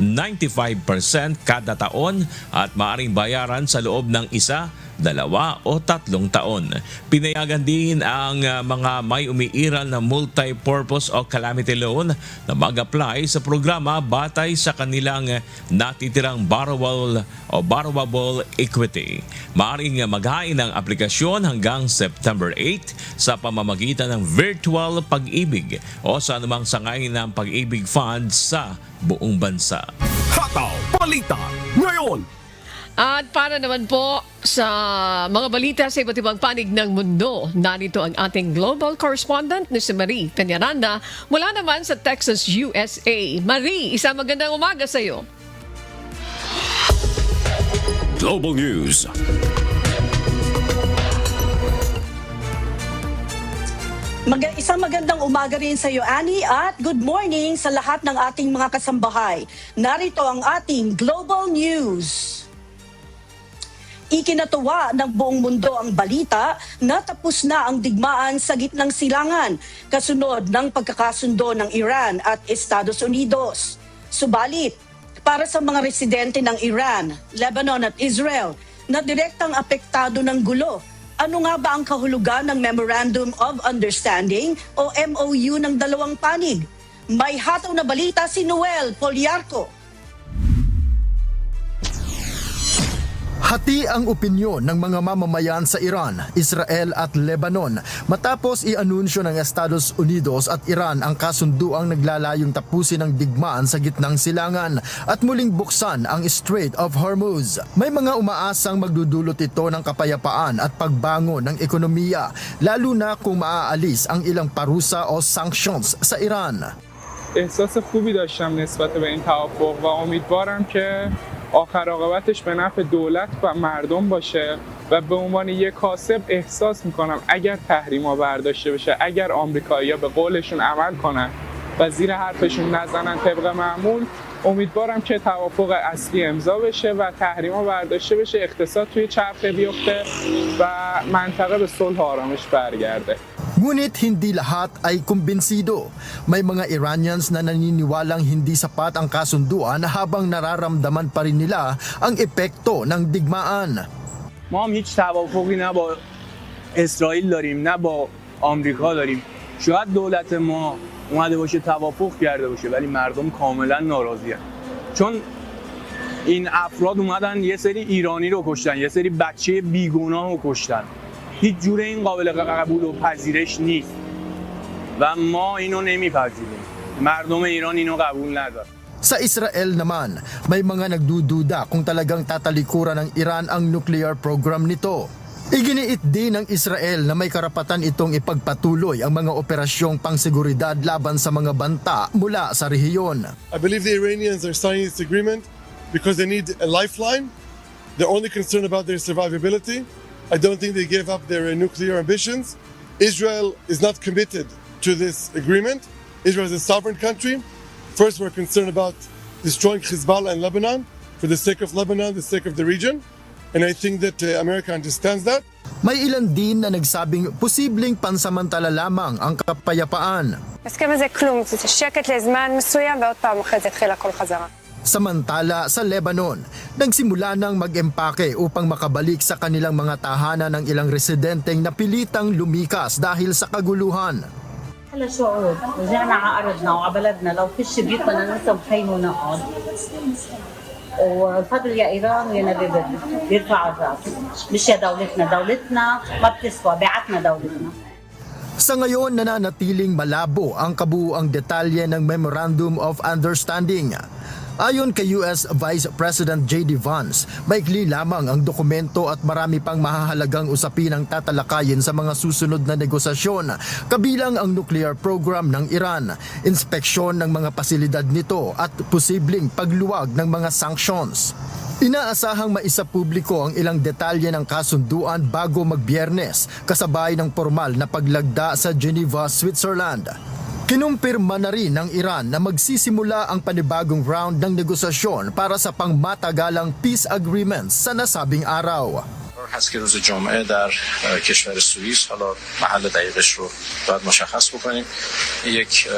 S2: kada taon at maaring bayaran sa loob ng 1, 2 o 3 taon. Pinayagan din ang mga may umiiral na multi-purpose o calamity loan na mag-apply sa programa batay sa kanilang natitirang borrowable equity. Maaring maghain ng aplikasyon hanggang September 8 sa pamamagitan ng virtual Pag-ibig o sa anumang sangay ng Pag-ibig Fund sa buong bansa.
S6: Hataw Balita ngayon.
S1: At para naman po sa mga balita sa iba't ibang panig ng mundo, narito ang ating global correspondent na si Marie Peñaranda mula naman sa Texas, USA. Marie, isang magandang umaga sa iyo.
S6: Global News.
S9: Isang magandang umaga rin sa iyo, Annie, at good morning sa lahat ng ating mga kasambahay. Narito ang ating Global News. Ikinatuwa ng buong mundo ang balita na tapos na ang digmaan sa gitnang silangan kasunod ng pagkakasundo ng Iran at Estados Unidos. Subalit, para sa mga residente ng Iran, Lebanon at Israel na direktang apektado ng gulo, ano nga ba ang kahulugan ng Memorandum of Understanding o MOU ng dalawang panig? May hataw na balita si Noel Poliarco.
S10: Hati ang opinyon ng mga mamamayan sa Iran, Israel at Lebanon matapos i-anunsyo ng Estados Unidos at Iran ang kasunduang naglalayong tapusin ang digmaan sa gitnang silangan at muling buksan ang Strait of Hormuz. May mga umaasang magdudulot ito ng kapayapaan at pagbangon ng ekonomiya, lalo na kung maaalis ang ilang parusa o sanctions sa Iran.
S11: احساس خوبی داشتم نسبت به این توافق و امیدوارم که آخر عاقبتش به نفع دولت و مردم باشه و به عنوان یک کاسب احساس میکنم اگر تحریما برداشته بشه، اگر آمریکایی‌ها به قولشون عمل کنن و زیر حرفشون نزنن طبق معمول، امیدوارم که توافق اصلی امضا بشه و تحریما برداشته بشه، اقتصاد توی چرخه بیفته و منطقه به صلح و آرامش برگرده.
S10: Ngunit hindi lahat ay kumbinsido. May mga Iranians na naniniwalang hindi sapat ang kasunduan habang nararamdaman pa rin nila ang epekto ng digmaan.
S12: ما هم هیچ توافقی نه با اسرائیل داریم نه با آمریکا داریم. شاید دولت ما اومده باشه توافق کرده باشه ولی مردم کاملا ناراضیه. چون این افراد اومدن یه سری ایرانی رو کشتن، یه سری بچه بیگناه رو کشتن. هیچ جوره این قابل قبول و پذیرش نیست و ما اینو نمیپذیریم. مردم ایران اینو قبول نداره.
S10: Sa Israel naman, may mga nagdududa kung talagang tatalikuran ng Iran ang nuclear program nito. Iginiit din ng Israel na may karapatan itong ipagpatuloy ang mga operasyong pangseguridad laban sa mga banta mula sa rehiyon.
S13: I believe the Iranians are signing this agreement because they need a lifeline. They're only concerned about their survivability. I don't think they gave up their nuclear ambitions. Israel is not committed to this agreement. Israel is a sovereign country. First, we're concerned about destroying Hezbollah in Lebanon for the sake of Lebanon, the sake of the region. And I think that America understands that.
S10: May ilan din na nagsabing posibleng pansamantala lamang ang kapayapaan.
S14: ההסכם הזה כלום, זה שקט לזמן מסוים ועוד פעם אחרי זה התחיל הכל חזרה.
S10: Samantala sa Lebanon, nagsimula nang mag-empake upang makabalik sa kanilang mga tahanan ng ilang residenteng napilitang lumikas dahil sa kaguluhan.
S15: هلا شعور رجعنا على أرضنا وعلى بلدنا لو فيش بيوتنا ننسى بخيم ونقعد وفضل يا إيران ويا نبي بدر بيرفع الرأس مش يا دولتنا ما بتسوى بعتنا دولتنا.
S10: Sa ngayon, nananatiling malabo ang kabuuang detalye ng Memorandum of Understanding. Ayon kay US Vice President J.D. Vance, maikli lamang ang dokumento at marami pang mahahalagang usapin ang tatalakayin sa mga susunod na negosasyon, kabilang ang nuclear program ng Iran, inspeksyon ng mga pasilidad nito at posibleng pagluwag ng mga sanctions. Inaasahang maisapubliko ang ilang detalye ng kasunduan bago mag-Biyernes, kasabay ng formal na paglagda sa Geneva, Switzerland. Kinumpirma na rin ng Iran na magsisimula ang panibagong round ng negosasyon para sa pangmatagalang peace agreements sa nasabing araw.
S16: هست که روز جمعه در کشور سوئیس، حالا محل دقیقش رو باید مشخص بکنیم، یک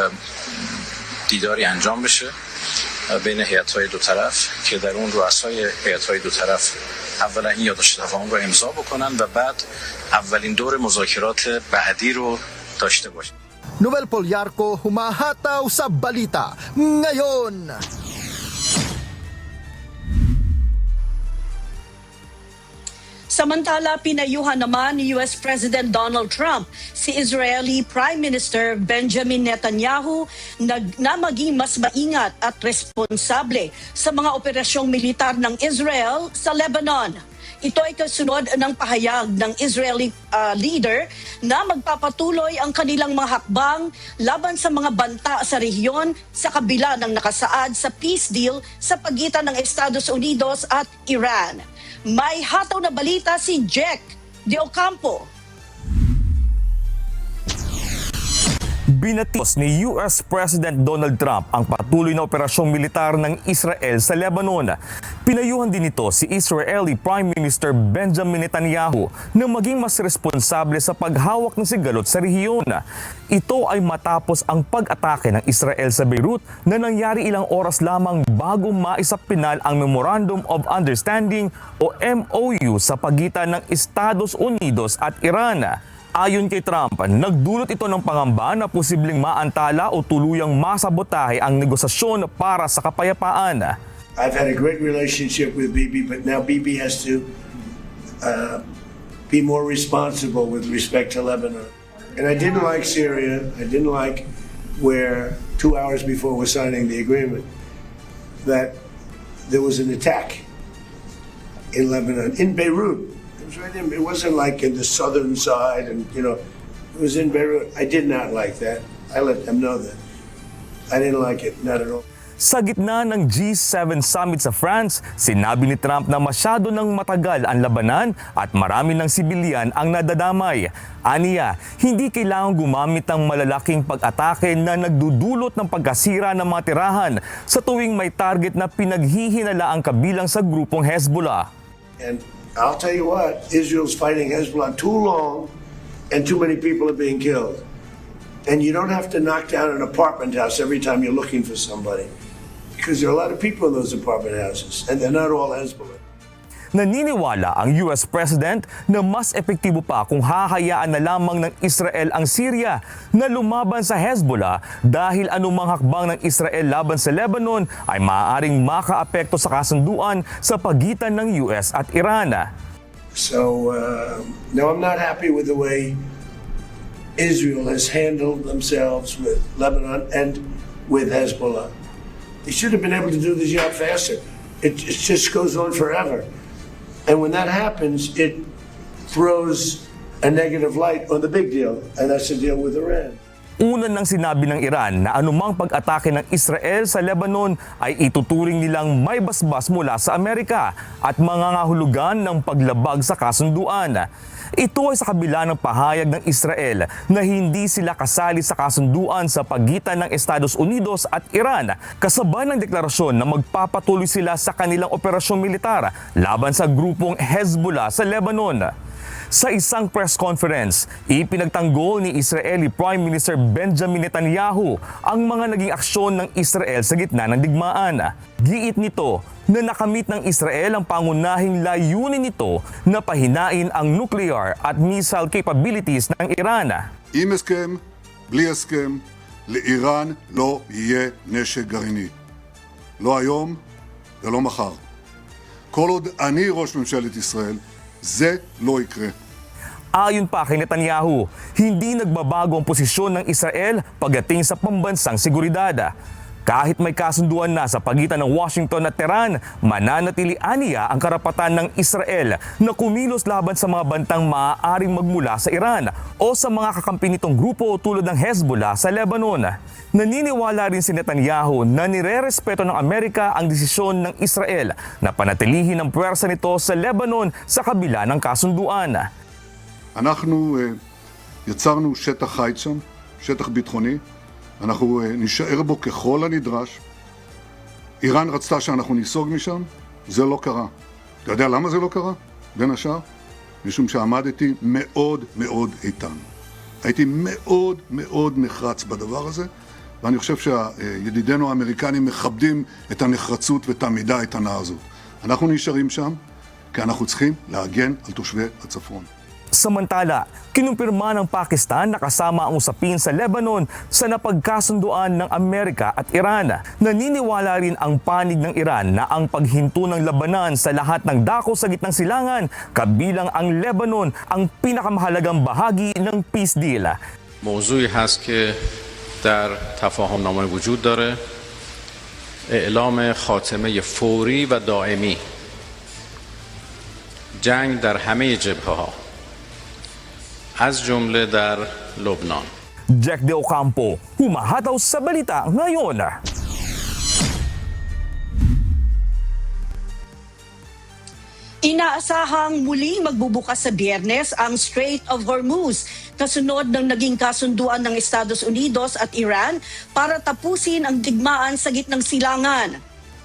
S16: دیداری انجام بشه بین هیئت‌های دو طرف که در اون رؤسای هیئت‌های دو طرف اولا این یادداشت تفاهم رو امضا بکنن و بعد اولین دور مذاکرات بعدی رو داشته باشیم.
S10: Noel Polyarco, humahataw sa balita ngayon.
S9: Samantala, pinayuhan naman ni US President Donald Trump si Israeli Prime Minister Benjamin Netanyahu na maging mas maingat at responsable sa mga operasyong militar ng Israel sa Lebanon. Ito ay kasunod ng pahayag ng Israeli leader na magpapatuloy ang kanilang mga hakbang laban sa mga banta sa rehiyon sa kabila ng nakasaad sa peace deal sa pagitan ng Estados Unidos at Iran. May hataw na balita si Jack De Ocampo.
S17: Binatos ni US President Donald Trump ang patuloy na operasyong militar ng Israel sa Lebanon. Pinayuhan din nito si Israeli Prime Minister Benjamin Netanyahu na maging mas responsable sa paghawak ng sigalot sa rehiyon. Ito ay matapos ang pag-atake ng Israel sa Beirut na nangyari ilang oras lamang bago maisapinal ang Memorandum of Understanding o MOU sa pagitan ng Estados Unidos at Iran. Ayon kay Trump, nagdulot ito ng pangamba na posibleng maantala o tuluyang masabotahe ang negosasyon para sa kapayapaan.
S18: I've had a great relationship with Bibi, but now Bibi has to be more responsible with respect to Lebanon. And I didn't like Syria. I didn't like where 2 hours before we're signing the agreement that there was an attack in Lebanon, in Beirut. It wasn't like in the southern side, and it was in Beirut. I did not like that. I let them know that. I didn't like it, not at all.
S17: Sa gitna ng G7 summit sa France, sinabi ni Trump na masyado nang matagal ang labanan at marami ng sibilyan ang nadadamay. Aniya, hindi kailangang gumamit ng malalaking pag-atake na nagdudulot ng pagkasira ng mga tirahan sa tuwing may target na pinaghihinala ang kabilang sa grupong Hezbollah.
S18: And I'll tell you what, Israel's fighting Hezbollah too long and too many people are being killed. And you don't have to knock down an apartment house every time you're looking for somebody, because there are a lot of people in those apartment houses and they're not all Hezbollah.
S17: Naniniwala ang US President na mas epektibo pa kung hahayaan na lamang ng Israel ang Syria na lumaban sa Hezbollah dahil anumang hakbang ng Israel laban sa Lebanon ay maaaring makaapekto sa kasunduan sa pagitan ng US at Iran.
S18: So now I'm not happy with the way Israel has handled themselves with Lebanon and with Hezbollah. They should have been able to do this job faster. It just goes on forever. And when that happens, it throws a negative light on the big deal, and that's the deal with Iran.
S17: Una nang sinabi ng Iran na anumang pag-atake ng Israel sa Lebanon ay ituturing nilang may basbas mula sa Amerika at mangangahulugan ng paglabag sa kasunduan. Ito ay sa kabila ng pahayag ng Israel na hindi sila kasali sa kasunduan sa pagitan ng Estados Unidos at Iran, kasabay ng deklarasyon na magpapatuloy sila sa kanilang operasyong militar laban sa grupong Hezbollah sa Lebanon. Sa isang press conference, ipinagtanggol ni Israeli Prime Minister Benjamin Netanyahu ang mga naging aksyon ng Israel sa gitna ng digmaan. Giit nito na nakamit ng Israel ang pangunahing layunin nito na pahinain ang nuclear at missile capabilities ng Iran.
S19: עם הסכם, בלי הסכם, לאיראן לא יהיה נשק גרעיני. לא היום ולא מחר. כל עוד אני ראש ממשלת ישראל, זה לא יקרה.
S17: Ayon pa kay Netanyahu, hindi nagbabago ang posisyon ng Israel pagdating sa pambansang seguridad. Kahit may kasunduan na sa pagitan ng Washington at Tehran, mananatili aniya ang karapatan ng Israel na kumilos laban sa mga bantang maaaring magmula sa Iran o sa mga kakampi nitong grupo tulad ng Hezbollah sa Lebanon. Naniniwala rin si Netanyahu na nirerespeto ng Amerika ang desisyon ng Israel na panatilihin ang puwersa nito sa Lebanon sa kabila ng kasunduan.
S19: אנחנו יצרנו שטח חיץ שם, שטח ביטחוני, אנחנו נשאר בו ככל הנדרש. איראן רצתה שאנחנו ניסוג משם, זה לא קרה. אתה יודע למה זה לא קרה? בין השאר, משום שעמדתי מאוד מאוד איתן. הייתי מאוד מאוד נחרץ בדבר הזה, ואני חושב שידידינו האמריקנים מכבדים את הנחרצות ואת העמידה האיתנה הזאת. אנחנו נשארים שם, כי אנחנו צריכים להגן על תושבי הצפון.
S17: Samantala, kinumpirma ng Pakistan na kasama ang usapin sa Lebanon sa napagkasunduan ng Amerika at Iran. Naniniwala rin ang panig ng Iran na ang paghinto ng labanan sa lahat ng dako sa gitnang silangan, kabilang ang Lebanon, ang pinakamahalagang bahagi ng peace deal.
S16: موضوعی هست که در تفاهمنامه وجود داره، اعلام خاتمه فوری و دائمی جنگ در همه جبهه‌ها از جمله در لبنان.
S17: Jack De Ocampo, humahataw sa balita ngayon.
S9: Inaasahang muling magbubukas sa Biyernes ang Strait of Hormuz kasunod ng naging kasunduan ng Estados Unidos at Iran para tapusin ang digmaan sa gitnang silangan.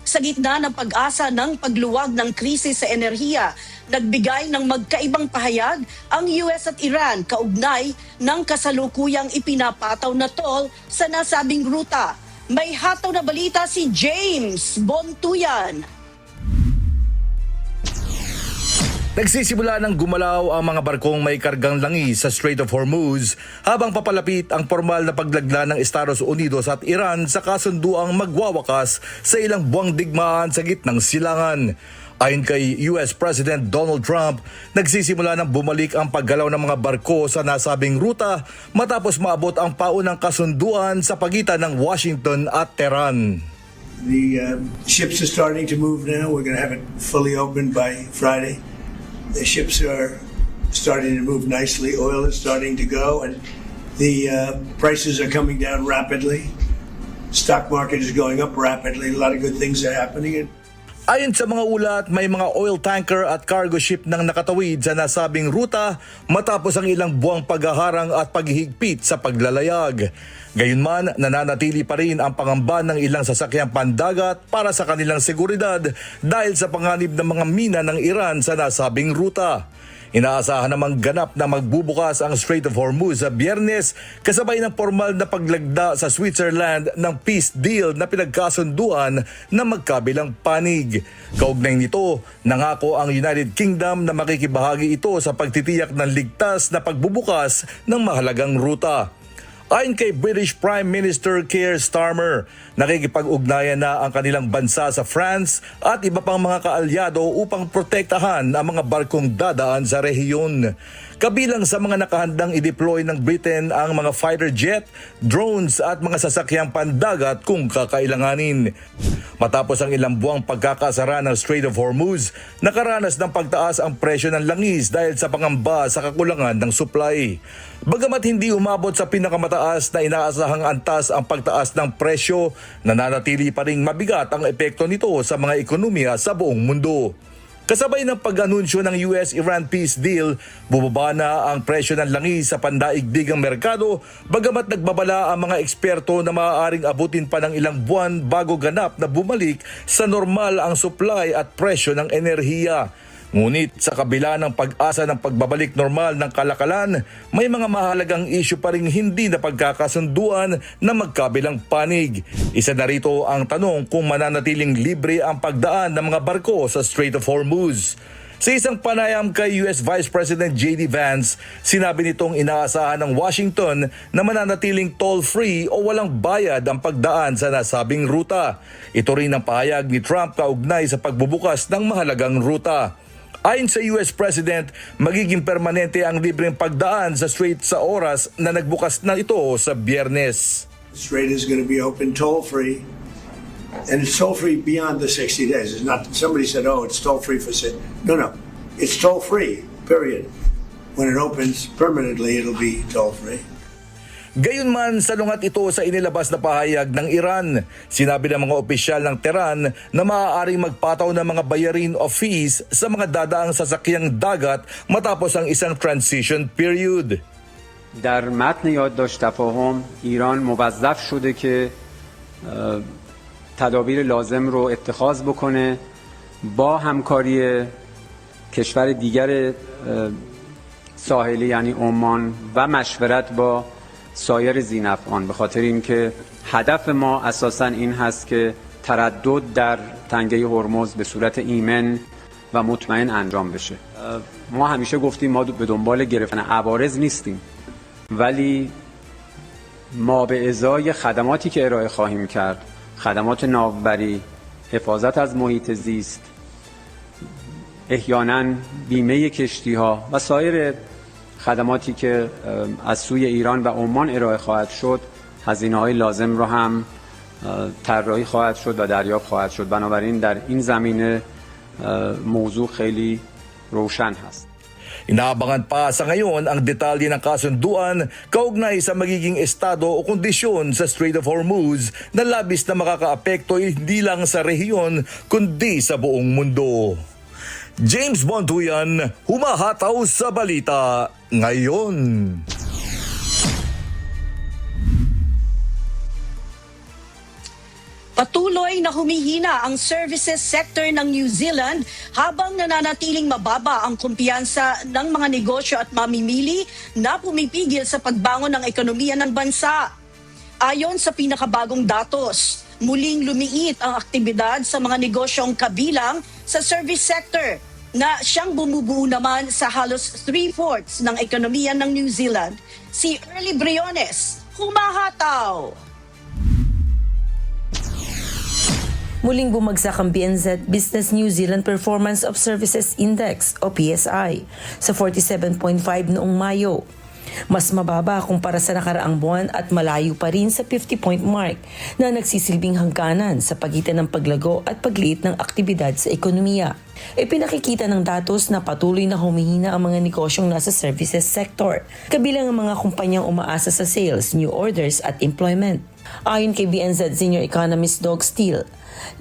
S9: Sa gitna ng pag-asa ng pagluwag ng krisis sa enerhiya, nagbigay ng magkaibang pahayag ang US at Iran kaugnay ng kasalukuyang ipinapataw na toll sa nasabing ruta. May hataw na balita si James Bontuyan.
S20: Nagsisimula ng gumalaw ang mga barkong may kargang langis sa Strait of Hormuz habang papalapit ang formal na paglagda ng Estados Unidos at Iran sa kasunduang magwawakas sa ilang buwang digmaan sa gitnang silangan. Ayon kay US President Donald Trump, nagsisimula ng bumalik ang paggalaw ng mga barko sa nasabing ruta matapos maabot ang paunang kasunduan sa pagitan ng Washington at Tehran.
S18: The ships are starting to move now. We're going to have it fully open by Friday. The ships are starting to move nicely. Oil is starting to go, and the prices are coming down rapidly. Stock market is going up rapidly. A lot of good things are happening.
S20: Ayon sa mga ulat, may mga oil tanker at cargo ship nang nakatawid sa nasabing ruta matapos ang ilang buwang paghaharang at paghihigpit sa paglalayag. Gayunman, nananatili pa rin ang pangamba ng ilang sasakyang pandagat para sa kanilang seguridad dahil sa panganib ng mga mina ng Iran sa nasabing ruta. Inaasahan namang ganap na magbubukas ang Strait of Hormuz sa Biyernes kasabay ng formal na paglagda sa Switzerland ng peace deal na pinagkasunduan ng magkabilang panig. Kaugnay nito, nangako ang United Kingdom na makikibahagi ito sa pagtitiyak ng ligtas na pagbubukas ng mahalagang ruta. Ayon kay British Prime Minister Keir Starmer, nakikipag-ugnayan na ang kanilang bansa sa France at iba pang mga kaalyado upang protektahan ang mga barkong dadaan sa rehiyon. Kabilang sa mga nakahandang i-deploy ng Britain ang mga fighter jet, drones at mga sasakyang pandagat kung kakailanganin. Matapos ang ilang buwang pagkakasara ng Strait of Hormuz, nakaranas ng pagtaas ang presyo ng langis dahil sa pangamba sa kakulangan ng supply. Bagamat hindi umabot sa pinakamataas na inaasahang antas ang pagtaas ng presyo, nananatili pa ring mabigat ang epekto nito sa mga ekonomiya sa buong mundo. Kasabay ng pag-anunsyo ng US-Iran peace deal, bubaba na ang presyo ng langis sa pandaigdigang merkado, bagamat nagbabala ang mga eksperto na maaaring abutin pa ng ilang buwan bago ganap na bumalik sa normal ang supply at presyo ng enerhiya. Ngunit sa kabila ng pag-asa ng pagbabalik normal ng kalakalan, may mga mahalagang isyu pa ring hindi na pagkakasunduan na magkabilang panig. Isa na rito ang tanong kung mananatiling libre ang pagdaan ng mga barko sa Strait of Hormuz. Sa isang panayam kay US Vice President J.D. Vance, sinabi nitong inaasahan ng Washington na mananatiling toll-free o walang bayad ang pagdaan sa nasabing ruta. Ito rin ang pahayag ni Trump kaugnay sa pagbubukas ng mahalagang ruta. Ayon sa US President, magiging permanente ang libreng pagdaan sa strait sa oras na nagbukas na ito sa Biyernes.
S18: The strait is going to be open toll-free And it's toll-free beyond the 60 days. It's not, somebody said, oh, it's toll-free for... No. It's toll-free, period. When it opens permanently, it'll be toll-free.
S20: Gayunman, salungat ito sa inilabas na pahayag ng Iran. Sinabi ng mga opisyal ng Tehran na maaaring magpataw ng mga bayarin o fees sa mga dadaang sasakyang dagat matapos ang isang transition period.
S21: در متن یادداشت تفاهم ایران موظف شده که تدابیر لازم رو اتخاذ بکنه با همکاری کشور دیگر ساحلی یعنی عمان و مشورت با سایر ذی‌نفعان، به خاطر اینکه هدف ما اساساً این هست که تردد در تنگه هرمز به صورت ایمن و مطمئن انجام بشه. ما همیشه گفتیم ما به دنبال گرفتن عوارض نیستیم، ولی ما به ازای خدماتی که ارائه خواهیم کرد، خدمات ناوبری، حفاظت از محیط زیست، احیانا بیمه کشتی‌ها و سایر خدماتی که از سوی ایران و عمان ارائه خواهد شد، هزینه‌های لازم رو هم طراحی خواهد شد و دریافت خواهد شد. بنابراین در این زمینه موضوع خیلی روشن هست.
S20: Inaabangan pa sa ngayon ang detalye ng kasunduan kaugnay sa magiging estado o kondisyon sa Strait of Hormuz na labis na makakaapekto hindi lang sa rehiyon kundi sa buong mundo. James Bontuyan, humahataw sa balita ngayon.
S9: Patuloy na humihina ang services sector ng New Zealand habang nananatiling mababa ang kumpiyansa ng mga negosyo at mamimili na pumipigil sa pagbangon ng ekonomiya ng bansa. Ayon sa pinakabagong datos, muling lumiit ang aktibidad sa mga negosyong kabilang sa service sector na siyang bumubuo naman sa halos 3/4 ng ekonomiya ng New Zealand. Si Early Briones, humahataw!
S22: Muling bumagsak ang BNZ Business New Zealand Performance of Services Index o PSI sa 47.5 noong Mayo. Mas mababa kumpara sa nakaraang buwan at malayo pa rin sa 50-point mark na nagsisilbing hangganan sa pagitan ng paglago at pagliit ng aktibidad sa ekonomiya. Ipinakikita ng datos na patuloy na humihina ang mga negosyong nasa services sector, kabilang ang mga kumpanyang umaasa sa sales, new orders at employment. Ayon kay BNZ Senior Economist Doug Steele,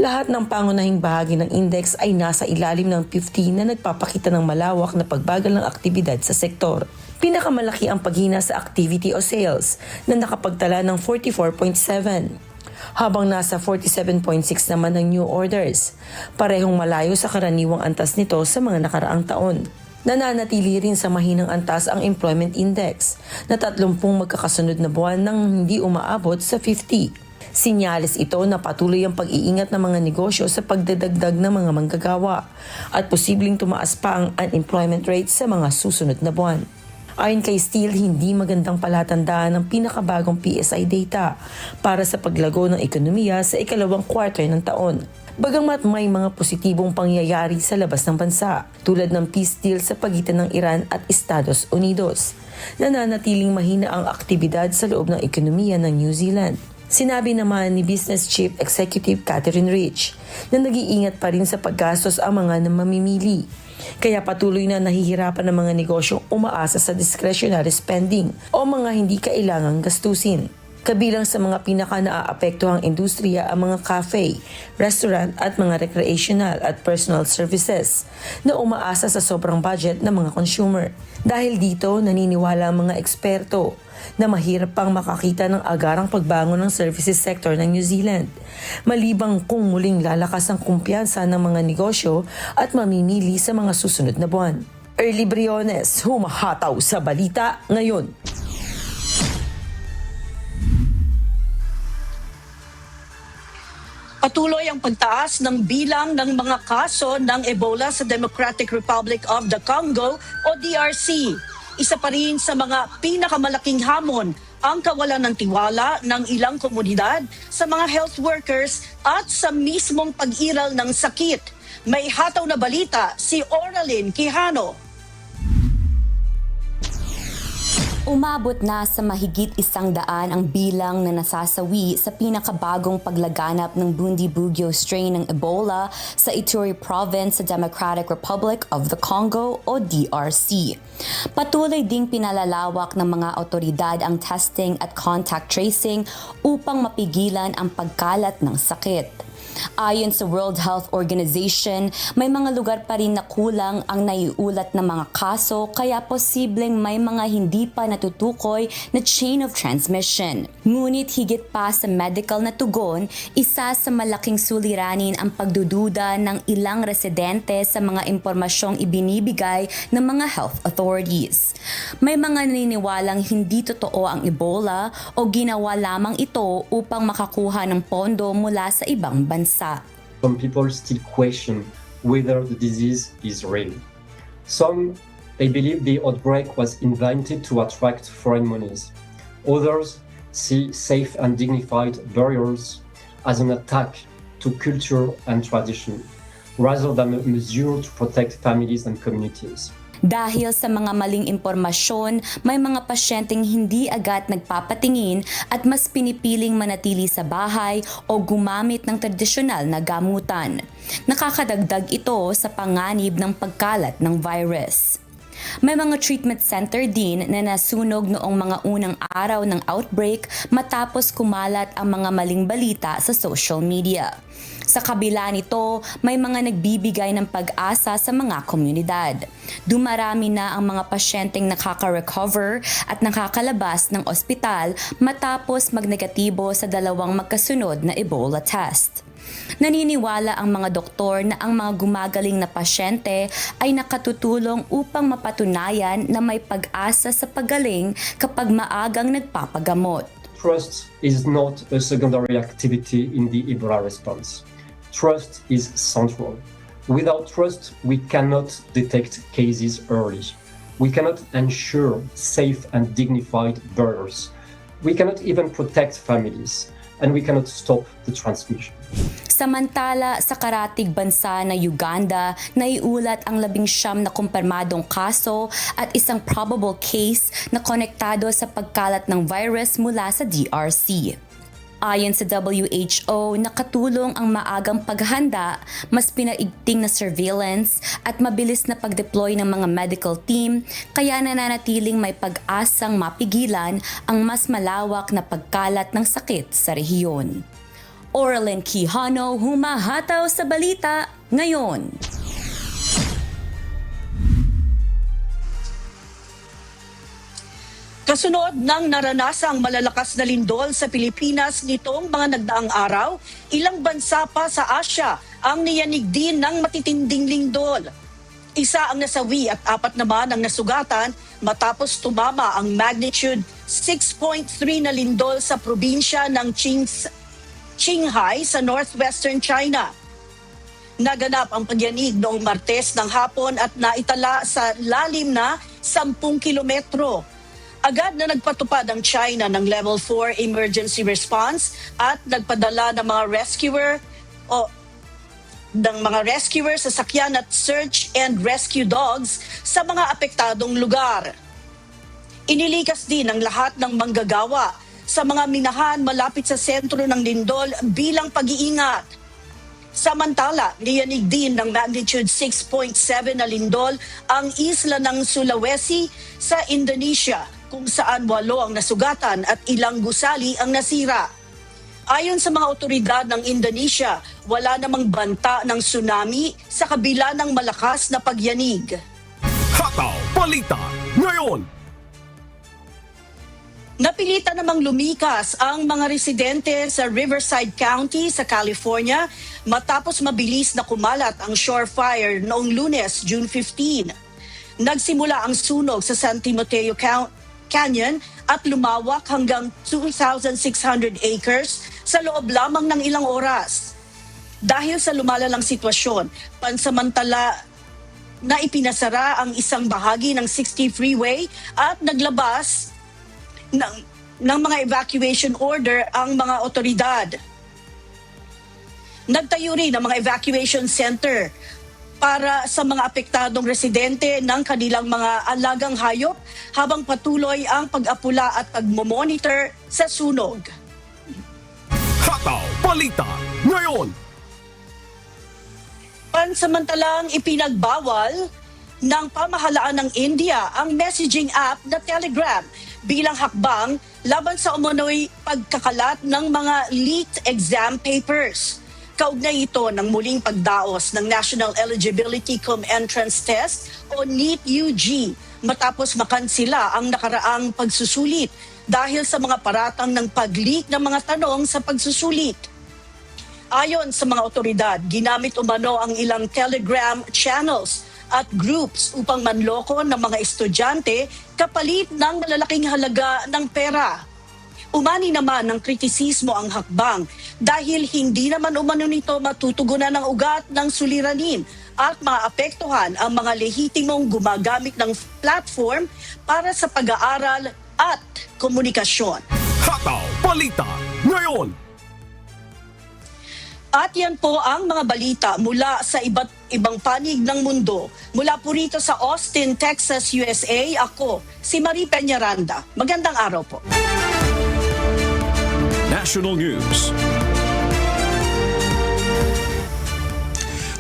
S22: lahat ng pangunahing bahagi ng index ay nasa ilalim ng 50 na nagpapakita ng malawak na pagbagal ng aktibidad sa sektor. Pinakamalaki ang paghina sa activity o sales na nakapagtala ng 44.7, habang nasa 47.6 naman ang new orders, parehong malayo sa karaniwang antas nito sa mga nakaraang taon. Nananatili rin sa mahinang antas ang employment index na 30 magkakasunod na buwan nang hindi umaabot sa 50. Sinyalis ito na patuloy ang pag-iingat ng mga negosyo sa pagdadagdag ng mga manggagawa at posibleng tumaas pa ang unemployment rate sa mga susunod na buwan. Ayon kay Steele, hindi magandang palatandaan ng pinakabagong PSI data para sa paglago ng ekonomiya sa ikalawang quarter ng taon. Bagamat may mga positibong pangyayari sa labas ng bansa, tulad ng peace deal sa pagitan ng Iran at Estados Unidos, nananatiling mahina ang aktibidad sa loob ng ekonomiya ng New Zealand. Sinabi naman ni Business Chief Executive Catherine Rich na nag-iingat pa rin sa paggastos ang mga mamimili. Kaya patuloy na nahihirapan ng mga negosyong umaasa sa discretionary spending o mga hindi kailangang gastusin. Kabilang sa mga pinaka-naaapektuhang industriya ang mga cafe, restaurant at mga recreational at personal services na umaasa sa sobrang budget ng mga consumer. Dahil dito, naniniwala ang mga eksperto na mahirap pang makakita ng agarang pagbangon ng services sector ng New Zealand, malibang kung muling lalakas ang kumpiyansa ng mga negosyo at mamimili sa mga susunod na buwan. Early Briones, humahataw sa balita ngayon.
S9: Patuloy ang pagtaas ng bilang ng mga kaso ng Ebola sa Democratic Republic of the Congo o DRC. Isa pa rin sa mga pinakamalaking hamon ang kawalan ng tiwala ng ilang komunidad sa mga health workers at sa mismong pag-iral ng sakit. May hataw na balita si Oraline Quijano.
S5: Umabot na sa mahigit 100 ang bilang na nasasawi sa pinakabagong paglaganap ng Bundibugyo strain ng Ebola sa Ituri Province sa Democratic Republic of the Congo o DRC. Patuloy ding pinalalawak ng mga otoridad ang testing at contact tracing upang mapigilan ang pagkalat ng sakit. Ayon sa World Health Organization, may mga lugar pa rin na kulang ang naiulat na mga kaso kaya posibleng may mga hindi pa natutukoy na chain of transmission. Ngunit higit pa sa medical na tugon, isa sa malaking suliranin ang pagdududa ng ilang residente sa mga impormasyong ibinibigay ng mga health authorities. May mga naniniwalang hindi totoo ang Ebola o ginawa lamang ito upang makakuha ng pondo mula sa ibang bansa.
S7: Some people still question whether the disease is real. Some, they believe the outbreak was invented to attract foreign monies. Others see safe and dignified burials as an attack to culture and tradition, rather than a measure to protect families and communities.
S5: Dahil sa mga maling impormasyon, may mga pasyenteng hindi agad nagpapatingin at mas pinipiling manatili sa bahay o gumamit ng tradisyonal na gamutan. Nakakadagdag ito sa panganib ng pagkalat ng virus. May mga treatment center din na nasunog noong mga unang araw ng outbreak matapos kumalat ang mga maling balita sa social media. Sa kabila nito, may mga nagbibigay ng pag-asa sa mga komunidad. Dumarami na ang mga pasyenteng nakaka-recover at nakakalabas ng ospital matapos magnegatibo sa 2 magkasunod na Ebola test. Naniniwala ang mga doktor na ang mga gumagaling na pasyente ay nakatutulong upang mapatunayan na may pag-asa sa paggaling kapag maagang nagpapagamot.
S7: Trust is not a secondary activity in the Ebola response. Trust is central. Without trust, we cannot detect cases early. We cannot ensure safe and dignified burials. We cannot even protect families, and we cannot stop the transmission.
S5: Samantala, sa karatig bansa na Uganda, naiulat ang 19 na kumpirmadong kaso at isang probable case na konektado sa pagkalat ng virus mula sa DRC. Ayon sa WHO, nakatulong ang maagang paghanda, mas pinaigting na surveillance at mabilis na pagdeploy ng mga medical team, kaya nananatiling may pag-asang mapigilan ang mas malawak na pagkalat ng sakit sa rehiyon. Oralyn Quijano, humahataw sa balita ngayon.
S9: Kasunod ng naranasang malalakas na lindol sa Pilipinas nitong mga nagdaang araw, ilang bansa pa sa Asia ang niyanig din ng matitinding lindol. Isa ang nasawi at 4 naman ang nasugatan matapos tumama ang magnitude 6.3 na lindol sa probinsya ng Qinghai sa northwestern China. Naganap ang pagyanig noong Martes ng hapon at naitala sa lalim na 10 kilometro. Agad na nagpatupad ang China ng Level 4 emergency response at nagpadala ng mga rescuer sa sakyan at search and rescue dogs sa mga apektadong lugar. Inilikas din ang lahat ng manggagawa sa mga minahan malapit sa sentro ng lindol bilang pag-iingat. Samantala, niyanig din ng magnitude 6.7 na lindol ang isla ng Sulawesi sa Indonesia, kung saan 8 ang nasugatan at ilang gusali ang nasira. Ayon sa mga otoridad ng Indonesia, wala namang banta ng tsunami sa kabila ng malakas na pagyanig.
S6: Hataw Balita ngayon!
S9: Napilitan namang lumikas ang mga residente sa Riverside County sa California matapos mabilis na kumalat ang shore fire noong Lunes, June 15. Nagsimula ang sunog sa San Timoteo Canyon at lumawak hanggang 2,600 acres sa loob lamang ng ilang oras. Dahil sa lumalalang sitwasyon, pansamantala na ipinasara ang isang bahagi ng 60 freeway at naglabas ng mga evacuation order ang mga otoridad. Nagtayo rin ang mga evacuation center para sa mga apektadong residente ng kanilang mga alagang hayop habang patuloy ang pag-apula at pagmomonitor sa sunog.
S6: Hataw Balita ngayon.
S9: Pansamantalang ipinagbawal ng pamahalaan ng India ang messaging app na Telegram bilang hakbang laban sa umano'y pagkakalat ng mga leaked exam papers. Kaugnay ito ng muling pagdaos ng National Eligibility Cum Entrance Test o NEET-UG matapos makansila ang nakaraang pagsusulit dahil sa mga paratang ng pag-leak ng mga tanong sa pagsusulit. Ayon sa mga otoridad, ginamit umano ang ilang Telegram channels at groups upang manloko ng mga estudyante kapalit ng malalaking halaga ng pera. Umani naman ng kritisismo ang hakbang dahil hindi naman umano nito matutugunan ng ugat ng suliranin at maapektuhan ang mga lehitimong gumagamit ng platform para sa pag-aaral at komunikasyon.
S6: Hataw Balita ngayon.
S9: At yan po ang mga balita mula sa iba't ibang panig ng mundo. Mula po rito sa Austin, Texas, USA, ako si Marie Peñaranda. Magandang araw po.
S6: National News.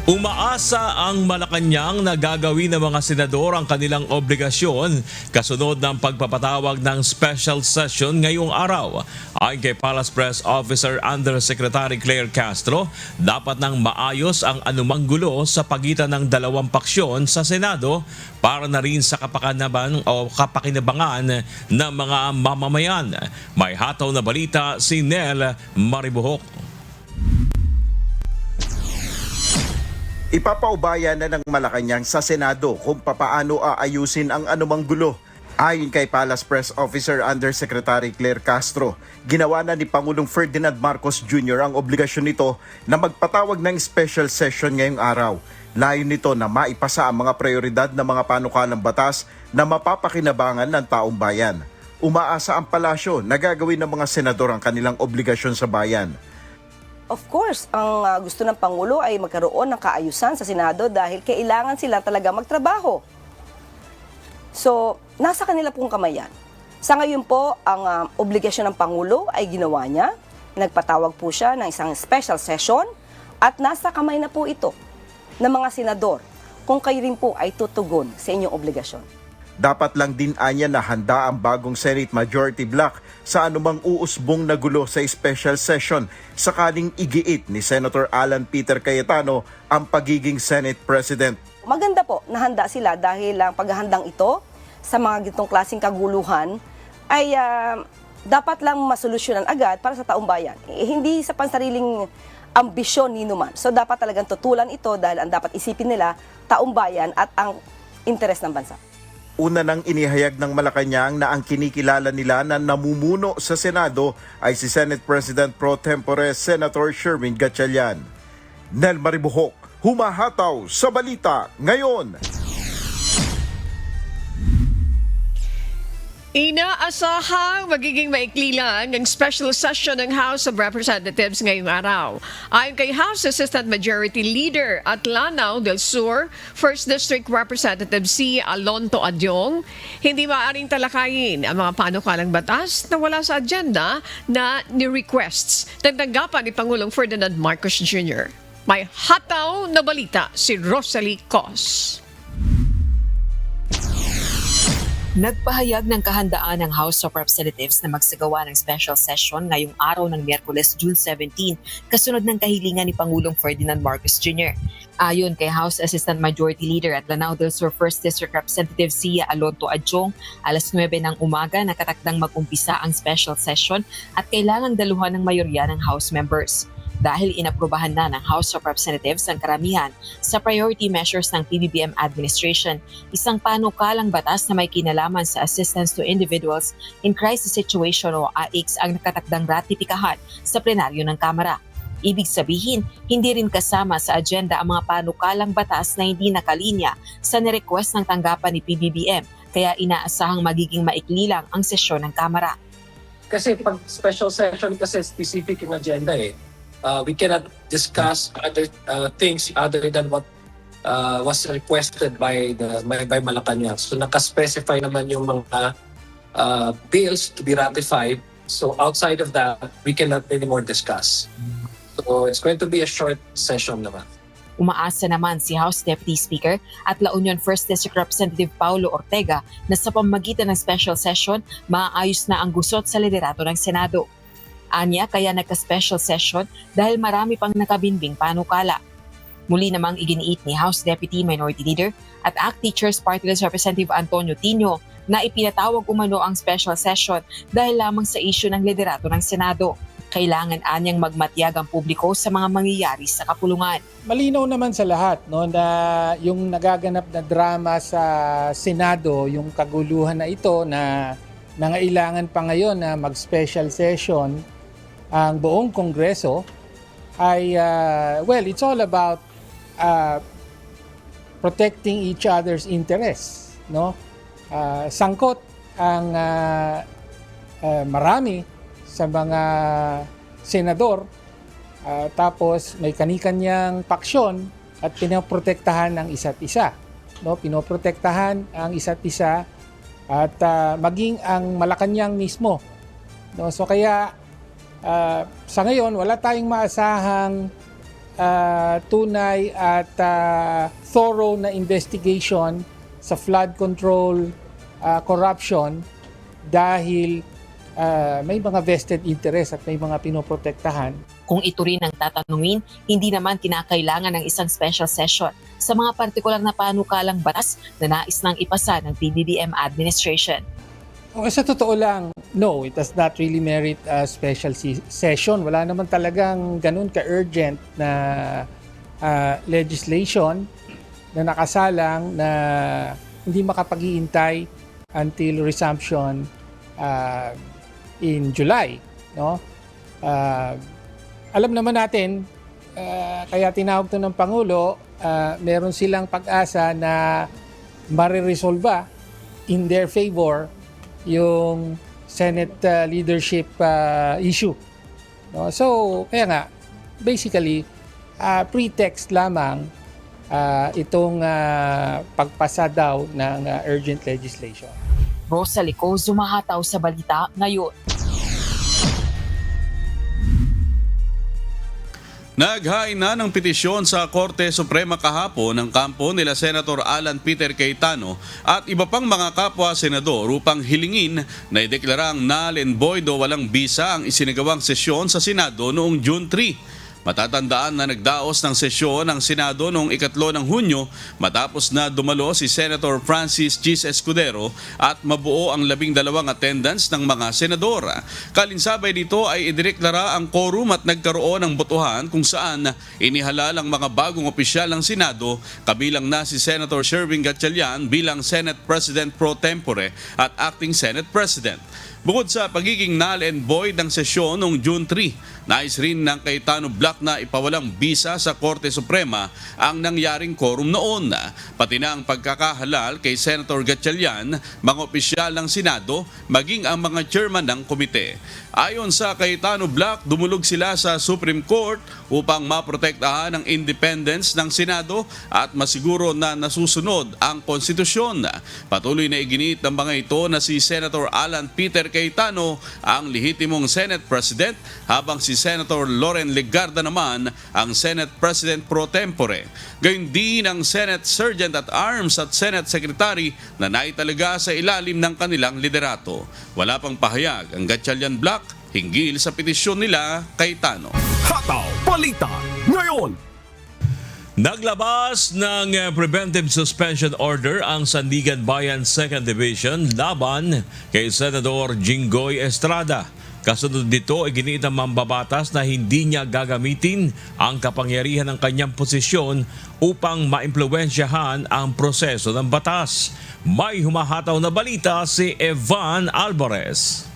S2: Umaasa ang Malacanang na gagawin ng mga senador ang kanilang obligasyon kasunod ng pagpapatawag ng special session ngayong araw. Ayon kay Palace Press Officer Undersecretary Claire Castro, dapat nang maayos ang anumang gulo sa pagitan ng dalawang paksyon sa Senado para na rin sa kapakinabangan ng mga mamamayan. May hataw na balita si Nel Maribuhok.
S3: Ipapaubaya na ng Malacanang sa Senado kung papaano aayusin ang anumang gulo. Ayon kay Palace Press Officer Undersecretary Claire Castro, ginawa na ni Pangulong Ferdinand Marcos Jr. ang obligasyon nito na magpatawag ng special session ngayong araw. Layon nito na maipasa ang mga prioridad ng mga panukalang batas na mapapakinabangan ng taong bayan. Umaasa ang palasyo na gagawin ng mga senador ang kanilang obligasyon sa bayan.
S8: Of course, ang gusto ng Pangulo ay magkaroon ng kaayusan sa Senado dahil kailangan sila talaga magtrabaho. So, nasa kanila pong kamay yan. Sa ngayon po, ang obligasyon ng Pangulo ay ginawa niya. Nagpatawag po siya ng isang special session at nasa kamay na po ito ng mga senador kung kayo rin po ay tutugon sa inyong obligasyon.
S3: Dapat lang din anya na handa ang bagong Senate Majority Bloc sa anumang uusbong na gulo sa special session sakaling igiit ni Senator Alan Peter Cayetano ang pagiging Senate President.
S8: Maganda po na handa sila dahil ang paghahandang ito sa mga gitong klaseng kaguluhan ay dapat lang masolusyonan agad para sa taong bayan. Hindi sa pansariling ambisyon ni numan. So dapat talagang tutulan ito dahil ang dapat isipin nila taong bayan at ang interes ng bansa.
S3: Una nang inihayag ng Malacanang na ang kinikilala nila na namumuno sa Senado ay si Senate President Pro Tempore Senator Sherwin Gatchalian. Nel Maribuhok, humahataw sa balita ngayon.
S1: Inaasahang magiging maikli lang ang special session ng House of Representatives ngayong araw. Ayon kay House Assistant Majority Leader at Lanao del Sur, 1st District Representative si Alonto Adyong, hindi maaaring talakayin ang mga panukalang batas na wala sa agenda na ni-requests ng tanggapan ni Pangulong Ferdinand Marcos Jr. May hataw na balita si Rosalie Cos.
S23: Nagpahayag ng kahandaan ng House of Representatives na magsagawa ng special session ngayong araw ng Miyerkules, June 17, kasunod ng kahilingan ni Pangulong Ferdinand Marcos Jr. Ayon kay House Assistant Majority Leader at Lanao del Sur 1st District Representative Sia Alonto Adyong, alas 9 ng umaga nakatakdang mag-umpisa ang special session at kailangang daluhan ng mayorya ng House members. Dahil inaprubahan na ng House of Representatives ang karamihan sa priority measures ng PBBM administration, isang panukalang batas na may kinalaman sa assistance to individuals in crisis situation o AICS ang nakatakdang ratipikahan sa plenaryo ng Kamara. Ibig sabihin, hindi rin kasama sa agenda ang mga panukalang batas na hindi nakalinya sa nirequest ng tanggapan ni PBBM, kaya inaasahang magiging maikli lang ang sesyon ng Kamara.
S24: Kasi pag special session kasi specific yung agenda eh. We cannot discuss other things other than what was requested by Malacanang. So naka-specify naman yung mga bills to be ratified. So outside of that, we cannot anymore discuss. So it's going to be a short session naman.
S23: Umaasa naman si House Deputy Speaker at La Union 1st District Representative Paulo Ortega na sa pamamagitan ng special session, maayos na ang gusot sa liderato ng Senado. Anya kaya nagka-special session dahil marami pang nakabinbing panukala. Muli namang iginiit ni House Deputy Minority Leader at ACT Teachers Party List Representative Antonio Tino na ipinatawag umano ang special session dahil lamang sa issue ng liderato ng Senado. Kailangan anyang magmatiyag ang publiko sa mga mangyayari sa kapulungan.
S4: Malinaw naman sa lahat no, na yung nagaganap na drama sa Senado, yung kaguluhan na ito na nangailangan pa ngayon na mag-special session ang buong Kongreso ay, it's all about protecting each other's interests. No? Sangkot ang marami sa mga senador, tapos may kani-kanyang paksyon at pinoprotektahan ang isa't isa. No? Pinoprotektahan ang isa't isa at maging ang Malacanang mismo. No? So kaya sa ngayon wala tayong maasahang tunay at thorough na investigation sa flood control, corruption dahil may mga vested interest at may mga pinoprotektahan.
S23: Kung ito rin ang tatanungin, hindi naman kinakailangan ng isang special session sa mga partikular na panukalang batas na nais nang ipasa ng PBBM administration.
S4: Sa totoo lang, no, it does not really merit a special session. Wala naman talagang ganun ka-urgent na legislation na nakasalang na hindi makapag-iintay until resumption in July, no? Alam naman natin, kaya tinawag to ng Pangulo, meron silang pag-asa na mariresolba in their favor yung Senate leadership issue. No? So, kaya nga, basically, pretext lamang itong pagpasa daw ng urgent legislation.
S23: Rosa Lico, Zumahataw sa Balita Ngayon.
S11: Naghain na ng petisyon sa Korte Suprema kahapon ng kampo nila Senator Alan Peter Cayetano at iba pang mga kapwa senador upang hilingin na ideklarang null and void o walang bisa ang isinagawang sesyon sa Senado noong June 3. Matatandaan na nagdaos ng sesyon ng Senado noong 3 ng Hunyo matapos na dumalo si Senator Francis Gis Escudero at mabuo ang 12 attendance ng mga senador. Kalinsabay dito ay idineklara ang quorum at nagkaroon ng botohan kung saan inihalal ang mga bagong opisyal ng Senado kabilang na si Senator Sherwin Gatchalian bilang Senate President Pro Tempore at Acting Senate President. Bukod sa pagiging null and void ng sesyon noong June 3, nais rin ng Cayetano Black na ipawalang bisa sa Korte Suprema ang nangyaring quorum noon. Pati na ang pagkakahalal kay Senator Gatchalian, mga opisyal ng Senado, maging ang mga chairman ng komite. Ayon sa Cayetano Black, dumulog sila sa Supreme Court upang maprotektahan ang independence ng Senado at masiguro na nasusunod ang konstitusyon. Patuloy na iginiit ng mga ito na si Senator Alan Peter Cayetano ang lehitimong Senate President habang si Senator Loren Legarda naman ang Senate President Pro Tempore. Gayun din ang Senate Sergeant at Arms at Senate Secretary na naitalaga sa ilalim ng kanilang liderato. Wala pang pahayag ang Gatchalian Black hinggil sa petisyon nila Cayetano.
S6: Hataw Balita Ngayon.
S2: Naglabas ng preventive suspension order ang Sandigan Bayan 2nd Division laban kay Senador Jinggoy Estrada. Kasunod dito ay giniit ang mambabatas na hindi niya gagamitin ang kapangyarihan ng kanyang posisyon upang maimpluwensyahan ang proseso ng batas. May humahataw na balita si Evan Alvarez.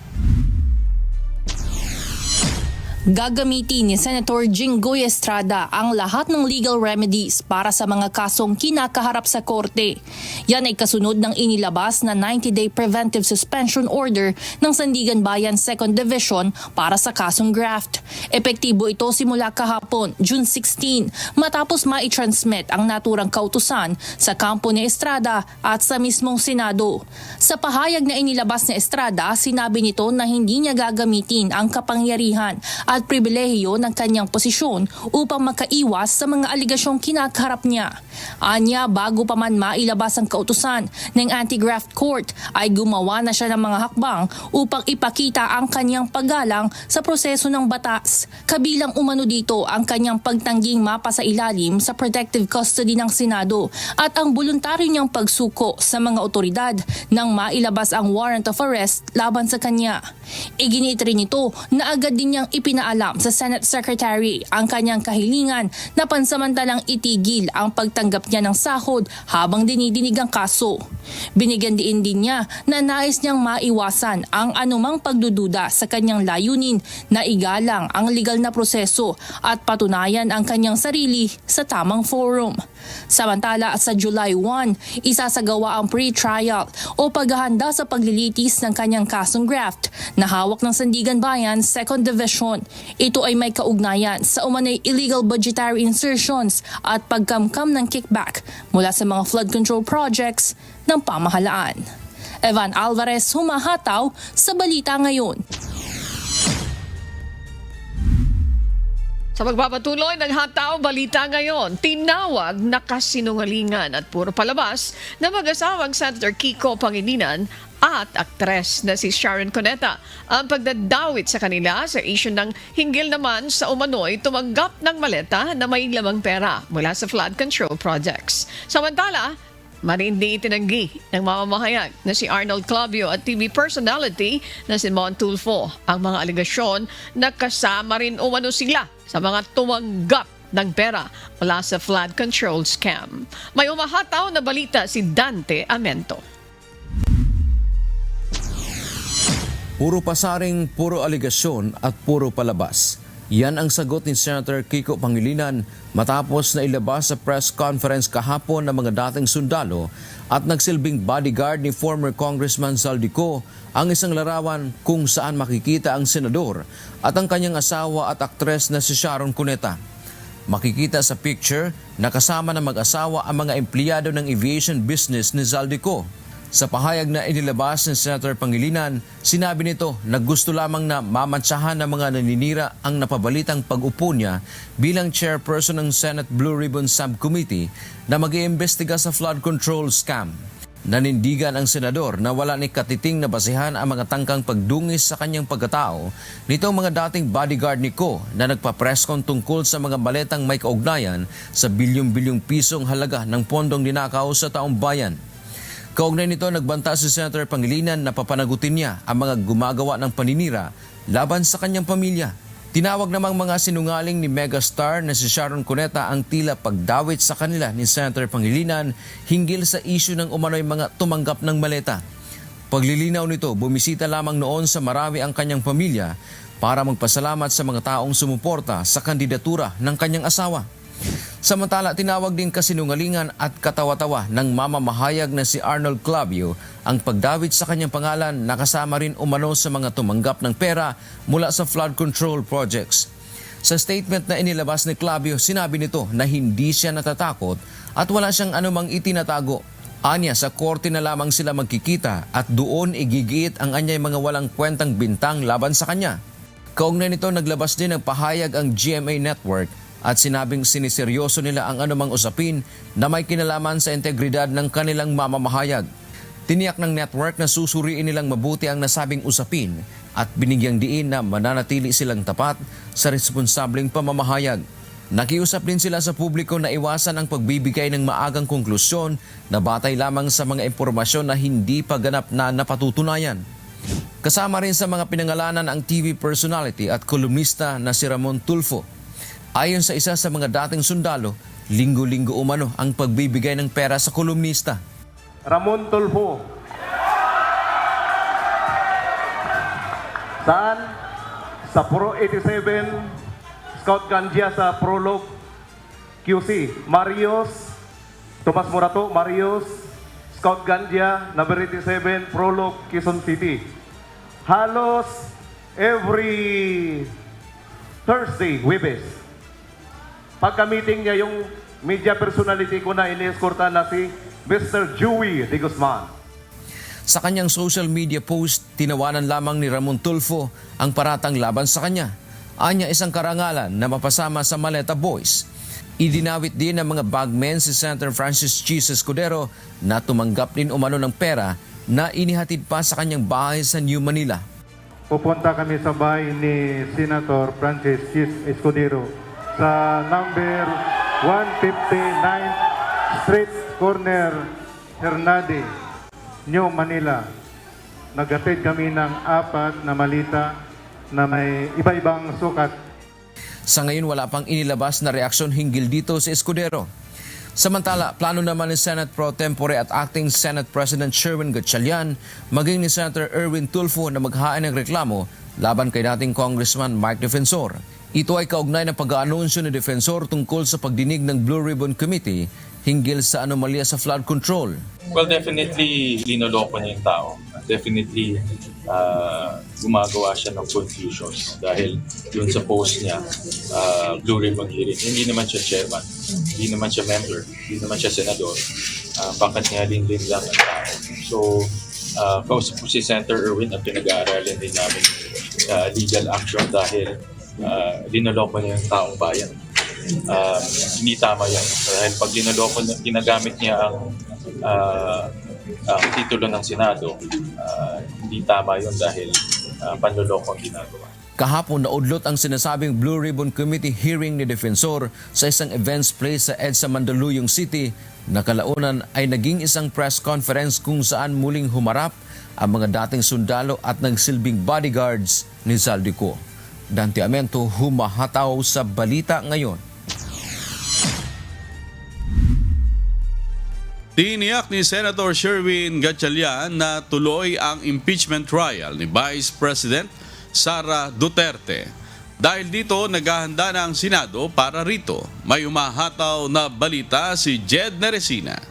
S12: Gagamitin ni Senator Jinggoy Estrada ang lahat ng legal remedies para sa mga kasong kinakaharap sa korte. Yan ay kasunod ng inilabas na 90-day preventive suspension order ng Sandigan Bayan 2nd Division para sa kasong graft. Epektibo ito simula kahapon, June 16, matapos mai-transmit ang naturang kautusan sa kampo ni Estrada at sa mismong Senado. Sa pahayag na inilabas ni Estrada, sinabi nito na hindi niya gagamitin ang kapangyarihan at pribilehiyo ng kanyang posisyon upang makaiwas sa mga aligasyong kinakaharap niya. Anya, bago pa man mailabas ang kautusan ng anti-graft court, ay gumawa na siya ng mga hakbang upang ipakita ang kanyang paggalang sa proseso ng batas. Kabilang umano dito ang kanyang pagtangging mapasa ilalim sa protective custody ng Senado at ang voluntaryo niyang pagsuko sa mga otoridad nang mailabas ang warrant of arrest laban sa kanya. Iginit rin ito na agad din niyang ipinaalam sa Senate Secretary ang kanyang kahilingan na pansamantalang itigil ang pagtanggap niya ng sahod habang dinidinig ang kaso. Binigyan din niya na nais niyang maiwasan ang anumang pagdududa sa kanyang layunin na igalang ang legal na proseso at patunayan ang kanyang sarili sa tamang forum. Samantala sa July 1, isasagawa ang pre-trial o paghahanda sa paglilitis ng kanyang kasong graft na hawak ng Sandigan Bayan 2nd Division. Ito ay may kaugnayan sa umano'y illegal budgetary insertions at pagkamkam ng kickback mula sa mga flood control projects ng pamahalaan. Evan Alvarez, humahataw sa Balita Ngayon.
S1: Sa magpapatuloy ng Hataw Balita Ngayon, tinawag na kasinungalingan at puro palabas na mag-asawang Senator Kiko Pangilinan at aktres na si Sharon Cuneta ang pagdadawit sa kanila sa issue ng hinggil naman sa umano'y tumanggap ng maleta na may lamang pera mula sa flood control projects. Samantala, marindi itinanggi ng mamamahayag na si Arnold Clavio at TV personality na si Mon Tulfo ang mga alegasyon na kasama rin umano sila sa mga tumanggap ng pera mula sa flood control scam. May umahataw na balita si Dante Amento.
S13: Puro pasaring, puro aligasyon at puro palabas. Yan ang sagot ni Senator Kiko Pangilinan matapos na ilabas sa press conference kahapon ng mga dating sundalo at nagsilbing bodyguard ni former Congressman Zaldico ang isang larawan kung saan makikita ang senador at ang kanyang asawa at aktres na si Sharon Cuneta. Makikita sa picture na kasama ng mag-asawa ang mga empleyado ng aviation business ni Zaldico. Sa pahayag na inilabas ng Senator Pangilinan, sinabi nito na gusto lamang na mamantsahan ng mga naninira ang napabalitang pag-upo niya bilang chairperson ng Senate Blue Ribbon Subcommittee na mag-iimbestiga sa flood control scam. Nanindigan ang senador na wala ni katiting na basehan ang mga tangkang pagdungis sa kanyang pagkatao nitong mga dating bodyguard ni Ko na nagpa-preskon tungkol sa mga maletang may kaugnayan sa bilyong-bilyong pisong halaga ng pondong ninakaw sa taong bayan. Kaugnay nito, nagbanta si Senator Pangilinan na papanagutin niya ang mga gumagawa ng paninira laban sa kanyang pamilya. Tinawag namang mga sinungaling ni megastar na si Sharon Cuneta ang tila pagdawit sa kanila ni Senator Pangilinan hinggil sa isyu ng umano'y mga tumanggap ng maleta. Paglilinaw nito, bumisita lamang noon sa Marawi ang kanyang pamilya para magpasalamat sa mga taong sumuporta sa kandidatura ng kanyang asawa. Samantala, tinawag din kasinungalingan at katawa-tawa ng mamamahayag na si Arnold Clavio ang pagdawit sa kanyang pangalan na kasama rin umano sa mga tumanggap ng pera mula sa flood control projects. Sa statement na inilabas ni Clavio, sinabi nito na hindi siya natatakot at wala siyang anumang itinatago. Anya, sa korte na lamang sila magkikita at doon igigiit ang anyay mga walang kwentang bintang laban sa kanya. Kaugnay nito, naglabas din ng pahayag ang GMA Network at sinabing siniseryoso nila ang anumang usapin na may kinalaman sa integridad ng kanilang mamamahayag. Tiniyak ng network na susuriin nilang mabuti ang nasabing usapin at binigyang diin na mananatili silang tapat sa responsableng pamamahayag. Nakiusap din sila sa publiko na iwasan ang pagbibigay ng maagang konklusyon na batay lamang sa mga impormasyon na hindi pa ganap na napatutunayan. Kasama rin sa mga pinangalanan ang TV personality at kolumnista na si Ramon Tulfo. Ayon sa isa sa mga dating sundalo, linggo-linggo umano ang pagbibigay ng pera sa kolumnista.
S14: Ramon Tulfo. Saan? sa Pro 87, Scout Gandia sa Prolog QC, Marios, Tomas Morato, Marios, Scout Gandia, number 87, Prolog, Quezon City. Halos every Thursday, Webes, pagka-meeting niya yung media personality ko na ini-escorta na si Mr. Joey De Guzman.
S13: Sa kanyang social media post, tinawanan lamang ni Ramon Tulfo ang paratang laban sa kanya. Anya isang karangalan na mapasama sa Maleta Boys. Idinawit din ng mga bagmen si Senator Francis Chis Escudero na tumanggap din umano ng pera na inihatid pa sa kanyang bahay sa New Manila.
S14: Pupunta kami sa bahay ni Senator Francis Chis Escudero sa number 159 Street Corner, Hernade, New Manila. Naghatid kami ng 4 na malita na may iba-ibang sukat.
S13: Sa ngayon wala pang inilabas na reaksyon hinggil dito si Escudero. Samantala, plano naman ni Senate Pro Tempore at Acting Senate President Sherwin Gatchalian maging ni Senator Erwin Tulfo na maghain ng reklamo laban kay dating Congressman Mike Defensor. Ito ay kaugnay ng pag-aanunsyo ni Defensor tungkol sa pagdinig ng Blue Ribbon Committee hinggil sa anomalya sa flood control.
S10: Well, definitely linoloko niya yung tao. Definitely gumagawa siya ng confusion dahil dun sa post niya, Blue Ribbon hearing. Hindi naman siya chairman, hindi naman siya member, hindi naman siya senador. Pangkat niya din lang ang tao. So, kausap po si Senator Erwin at pinag-aaralin din namin legal action dahil linoloko niya yung taong bayan. Hindi tama yan. Dahil pag linoloko, ginagamit niya ang titulo ng Senado, hindi tama yun dahil panloloko ang ginagawa.
S13: Kahapon naudlot ang sinasabing Blue Ribbon Committee hearing ni Defensor sa isang events place sa EDSA Mandaluyong City na kalaunan ay naging isang press conference kung saan muling humarap ang mga dating sundalo at nagsilbing bodyguards ni Zaldico. Dante Amento, humahataw sa balita ngayon.
S11: Tiniyak ni Senator Sherwin Gatchalian na tuloy ang impeachment trial ni Vice President Sara Duterte. Dahil dito, naghahanda na ang Senado para rito. May umahataw na balita si Jed Neresina.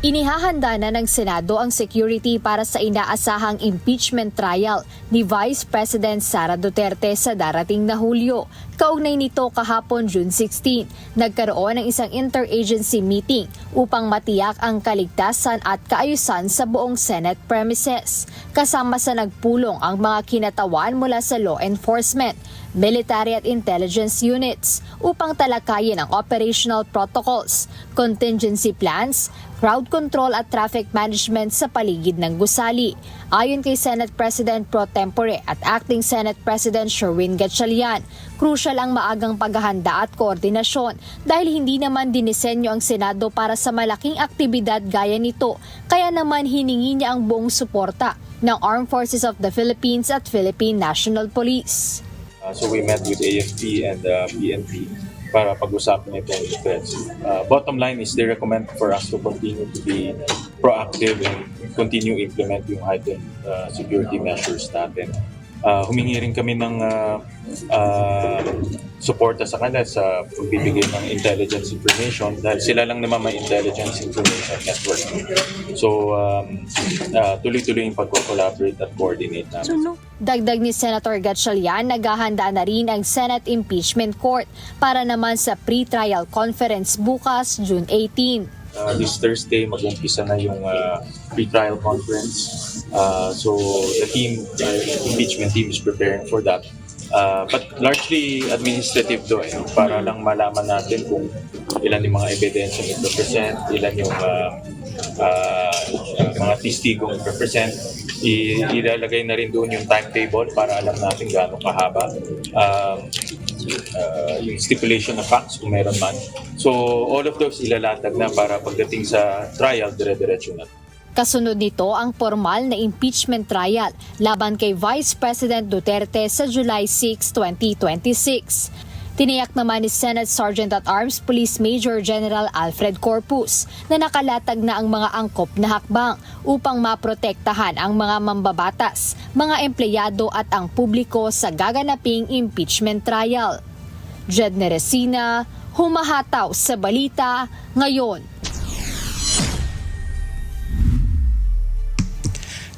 S15: Inihahanda na ng Senado ang security para sa inaasahang impeachment trial ni Vice President Sara Duterte sa darating na Hulyo. Kaugnay nito kahapon June 16, nagkaroon ng isang interagency meeting upang matiyak ang kaligtasan at kaayusan sa buong Senate premises. Kasama sa nagpulong ang mga kinatawan mula sa law enforcement, military at intelligence units upang talakayin ang operational protocols, contingency plans, crowd control at traffic management sa paligid ng gusali. Ayon kay Senate President Pro Tempore at Acting Senate President Sherwin Gatchalian, crucial ang maagang paghahanda at koordinasyon dahil hindi naman dinisenyo ang Senado para sa malaking aktibidad gaya nito, kaya naman hiningi niya ang buong suporta ng Armed Forces of the Philippines at Philippine National Police.
S10: So we met with AFP and PNP para pag-usapan itong threats. Bottom line is they recommend for us to continue to be proactive and continue implement yung heightened security measures natin. Humingi rin kami ng suporta sa kanila sa pagbibigay ng intelligence information dahil sila lang naman may intelligence information network. So, tuloy-tuloy yung pag-collaborate at coordinate namin.
S15: Dagdag ni Senator Gatchalian, naghahanda na rin ang Senate Impeachment Court para naman sa pre-trial conference bukas, June 18.
S10: This Thursday, mag-umpisa na yung pre-trial conference. So the impeachment team is preparing for that. But largely administrative do para lang malaman natin kung ilan yung mga ebidensya i-represent, ilan yung mga testigong i-represent. Ilalagay na rin doon yung timetable para alam natin gaano kahaba. Yung stipulation of facts kung meron man. So all of those ilalatag na para pagdating sa trial, dire-diretso na.
S15: Kasunod nito ang formal na impeachment trial laban kay Vice President Duterte sa July 6, 2026. Tiniyak naman ni Senate Sergeant-at-Arms Police Major General Alfred Corpus na nakalatag na ang mga angkop na hakbang upang maprotektahan ang mga mambabatas, mga empleyado at ang publiko sa gaganaping impeachment trial. Jed Neresina, humahataw sa balita ngayon.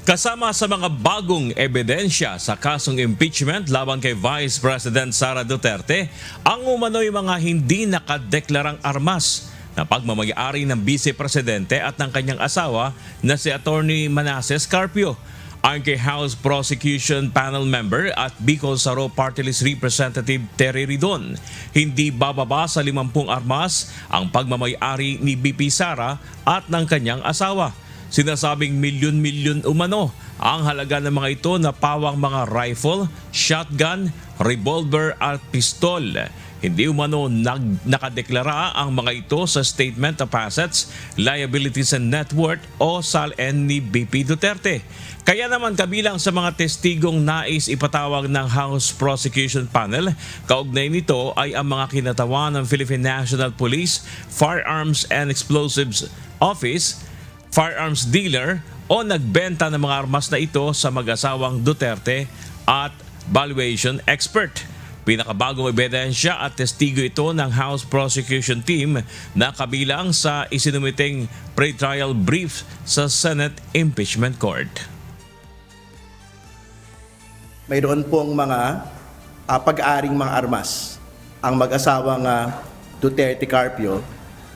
S2: Kasama sa mga bagong ebidensya sa kasong impeachment laban kay Vice President Sara Duterte, ang umano'y mga hindi nakadeklarang armas na pagmamayari ng Vice Presidente at ng kanyang asawa na si Attorney Manasseh Carpio. Ayon kay House Prosecution Panel Member at Bicol Saro Party List Representative Terry Ridon, hindi bababa sa 50 armas ang pagmamayari ni BP Sara at ng kanyang asawa. Sinasabing milyon-milyon umano ang halaga ng mga ito na pawang mga rifle, shotgun, revolver at pistol. Hindi umano nakadeklara ang mga ito sa Statement of Assets, Liabilities and Net Worth o SALN ni BP Duterte. Kaya naman kabilang sa mga testigong nais ipatawag ng House Prosecution Panel, kaugnay nito ay ang mga kinatawan ng Philippine National Police Firearms and Explosives Office, firearms dealer o nagbenta ng mga armas na ito sa mag-asawang Duterte at valuation expert. Pinakabagong ebidensya at testigo ito ng House Prosecution Team na kabilang sa isinumiting pre-trial brief sa Senate Impeachment Court.
S16: Mayroon pong mga pag-aaring mga armas ang mag-asawang Duterte Carpio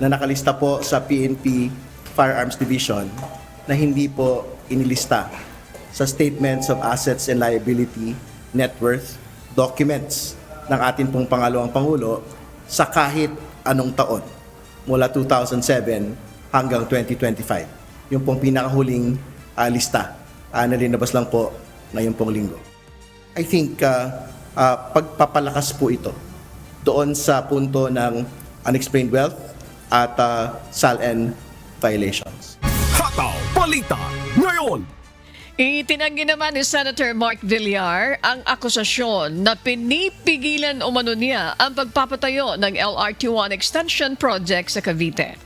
S16: na nakalista po sa PNP Firearms Division na hindi po inilista sa Statements of Assets and Liability, Net Worth, documents ng ating pong pangalawang Pangulo sa kahit anong taon mula 2007 hanggang 2025. Yung pong pinakahuling lista na linabas lang po ngayong pong linggo. I think pagpapalakas po ito doon sa punto ng unexplained wealth at SALN violations.
S6: Hataw Balita ngayon.
S1: Itinanggi naman ni Senator Mark Villar ang akusasyon na pinipigilan umano niya ang pagpapatayo ng LRT-1 Extension Project sa Cavite.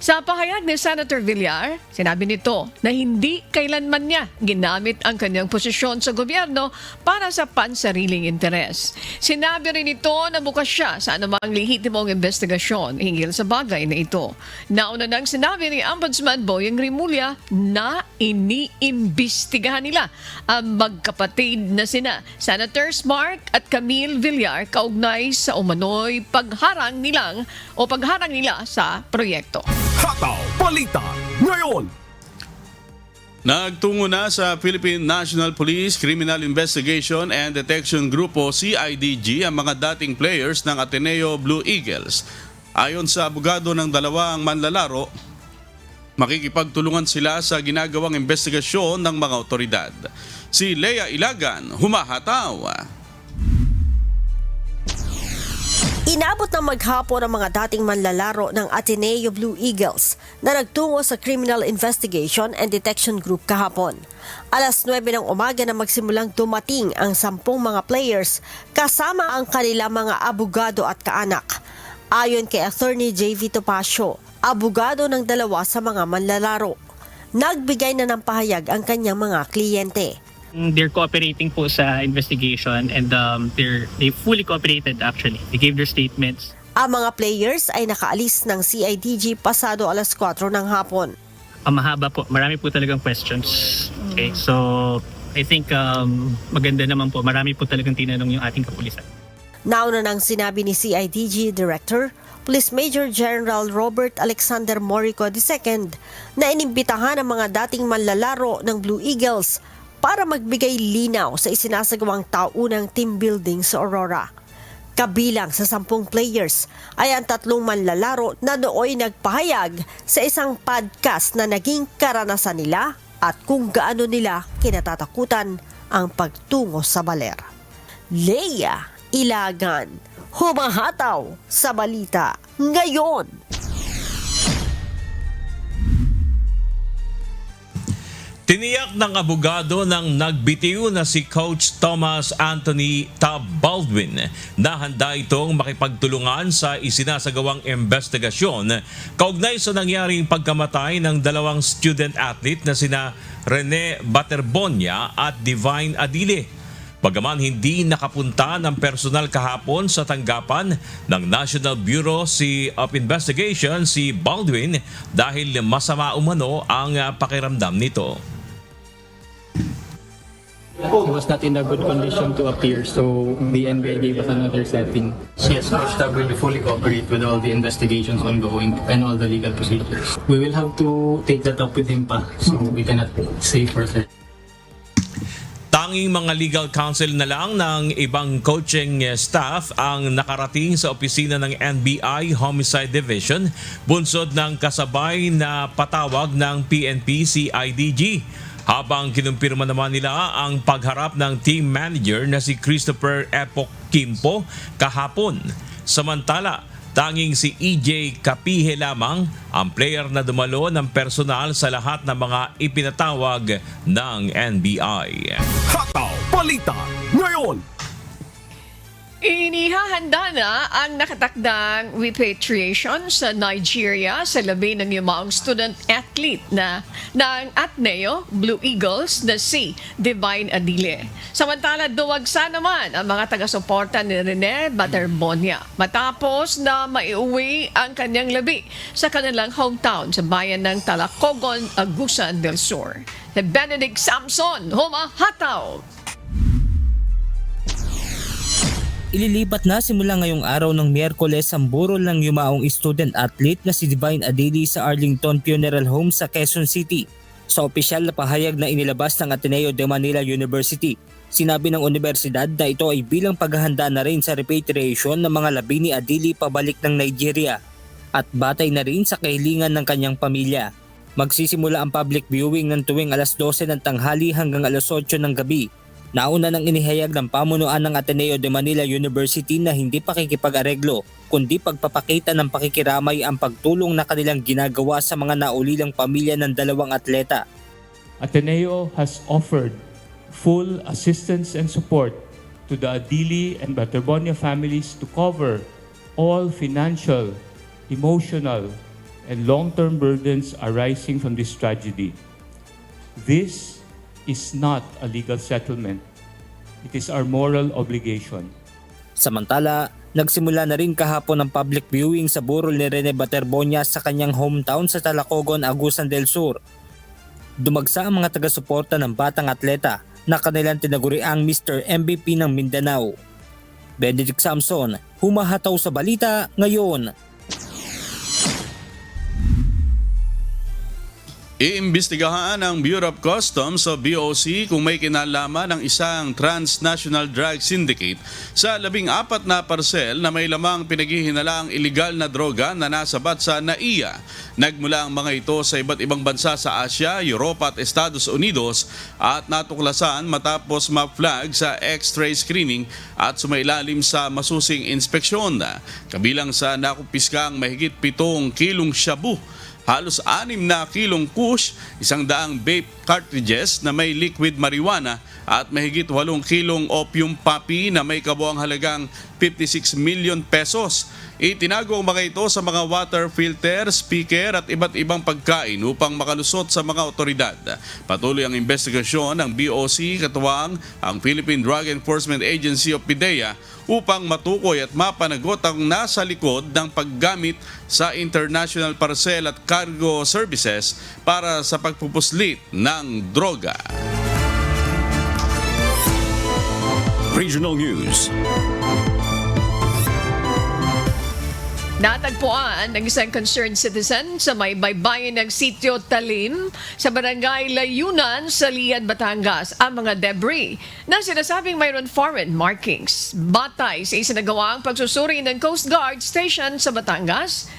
S1: Sa pahayag ni Senator Villar, sinabi nito na hindi kailanman niya ginamit ang kanyang posisyon sa gobyerno para sa pansariling interes. Sinabi rin ito na bukas siya sa anumang lehitimong investigasyon hinggil sa bagay na ito. Nauna nang sinabi ni Ombudsman Boyeng Rimulya na iniimbestigahan nila ang magkapatid na sina Senators Mark at Camille Villar kaugnay sa umano'y pagharang nila sa proyekto.
S6: Hataw Balita ngayon.
S11: Nagtungo na sa Philippine National Police Criminal Investigation and Detection Group o CIDG ang mga dating players ng Ateneo Blue Eagles. Ayon sa abogado ng dalawang manlalaro, makikipagtulungan sila sa ginagawang investigasyon ng mga otoridad. Si Lea Ilagan, humahataw.
S17: Inabot ng maghapon ang mga dating manlalaro ng Ateneo Blue Eagles na nagtungo sa Criminal Investigation and Detection Group kahapon. Alas 9 ng umaga na magsimulang dumating ang 10 mga players kasama ang kanilang mga abogado at kaanak. Ayon kay Attorney J.V. Topacio, abogado ng dalawa sa mga manlalaro, nagbigay na ng pahayag ang kanyang mga kliyente.
S18: They're cooperating po sa investigation and they fully cooperated actually. They gave their statements.
S17: Ang mga players ay nakaalis ng CIDG pasado alas 4 ng hapon.
S18: Mahaba po. Marami po talagang questions. Okay, so I think maganda naman po. Marami po talagang tinanong yung ating kapulisan.
S17: Nauna nang sinabi ni CIDG Director, Police Major General Robert Alexander Morico II na inimbitahan ang mga dating manlalaro ng Blue Eagles para magbigay linaw sa isinasagawang taunang team building sa Aurora. Kabilang sa 10 players ay ang 3 manlalaro na nooy nagpahayag sa isang podcast na naging karanasan nila at kung gaano nila kinatatakutan ang pagtungo sa baler. Lea Ilagan, humahataw sa balita ngayon.
S2: Tiniyak ng abogado ng nagbitiw na si Coach Thomas Anthony Tab Baldwin na handa itong makipagtulungan sa isinasagawang investigasyon kaugnay sa nangyaring pagkamatay ng dalawang student athlete na sina Rene Baterbonia at Divine Adile. Bagaman hindi nakapunta ng personal kahapon sa tanggapan ng National Bureau of Investigation si Baldwin dahil masama umano ang pakiramdam nito.
S19: He was not in a good condition to appear, so the NBI gave us another setting. Yes, Coach Tab will fully cooperate with all the investigations ongoing and all the legal procedures. We will have to take that up with him pa, so we cannot say further.
S2: Tanging mga legal counsel na lang ng ibang coaching staff ang nakarating sa opisina ng NBI Homicide Division, bunsod ng kasabay na patawag ng PNP CIDG. Habang kinumpirma naman nila ang pagharap ng team manager na si Christopher Epok Kimpo kahapon. Samantala, tanging si EJ Kapihe lamang ang player na dumalo ng personal sa lahat ng mga ipinatawag ng NBI.
S6: Hataw Balita ngayon.
S1: Inihahanda na ang nakatakdang repatriation sa Nigeria sa labi ng yumaong student-athlete na ng Ateneo Blue Eagles na si Divine Adile. Samantala, duwagsa naman ang mga taga-suporta ni Rene Baterbonia matapos na maiuwi ang kanyang labi sa kanilang hometown sa bayan ng Talacogon, Agusan del Sur. Si Benedict Samson, humahataw!
S20: Ililipat na simula ngayong araw ng Miyerkules ang burol ng yumaong student-athlete na si Divine Adili sa Arlington Funeral Home sa Quezon City. Sa opisyal na pahayag na inilabas ng Ateneo de Manila University, sinabi ng universidad na ito ay bilang paghahanda na rin sa repatriation ng mga labi ni Adili pabalik ng Nigeria at batay na rin sa kahilingan ng kanyang pamilya. Magsisimula ang public viewing ng tuwing alas 12 ng tanghali hanggang alas 8 ng gabi. Nauna nang inihayag ng pamunuan ng Ateneo de Manila University na hindi pakikipag-areglo, kundi pagpapakita ng pakikiramay ang pagtulong na kanilang ginagawa sa mga naulilang pamilya ng dalawang atleta.
S21: Ateneo has offered full assistance and support to the Adili and Baterbonia families to cover all financial, emotional, and long-term burdens arising from this tragedy. This is not a legal settlement. It is our moral obligation.
S20: Samantala, nagsimula na rin kahapon ang public viewing sa burol ni Rene Baterbonia sa kanyang hometown sa Talacogon, Agusan del Sur. Dumagsa ang mga taga-suporta ng batang atleta na kanilang tinaguriang Mr. MVP ng Mindanao. Benedict Samson, humahataw sa balita ngayon.
S11: Iimbestigahan ng Bureau of Customs o BOC kung may kinalaman ng isang transnational drug syndicate sa 14 na parsel na may lamang pinaghihinalaang iligal na droga na nasabat sa NAIA. Nagmula ang mga ito sa iba't ibang bansa sa Asia, Europa at Estados Unidos at natuklasan matapos ma-flag sa X-ray screening at sumailalim sa masusing inspeksyon. Kabilang sa nakumpiskang mahigit 7 kilong shabu, halos 6 na kilong kush, 100 vape cartridges na may liquid marijuana at mahigit 8 kilong opium poppy na may kabuang halagang 56 million pesos. Itinago ang mga ito sa mga water filter, speaker at iba't ibang pagkain upang makalusot sa mga otoridad. Patuloy ang investigasyon ng BOC katuwang ang Philippine Drug Enforcement Agency o PDEA upang matukoy at mapanagot ang nasa likod ng paggamit sa international parcel at cargo services para sa pagpupuslit ng droga.
S6: Regional News.
S1: Natagpuan ng isang concerned citizen sa may baybayin ng Sitio Talim sa barangay Layunan sa Liad, Batangas ang mga debris na sinasabing mayroon foreign markings. Batay sa isinagawang pagsusuri ng Coast Guard Station sa Batangas,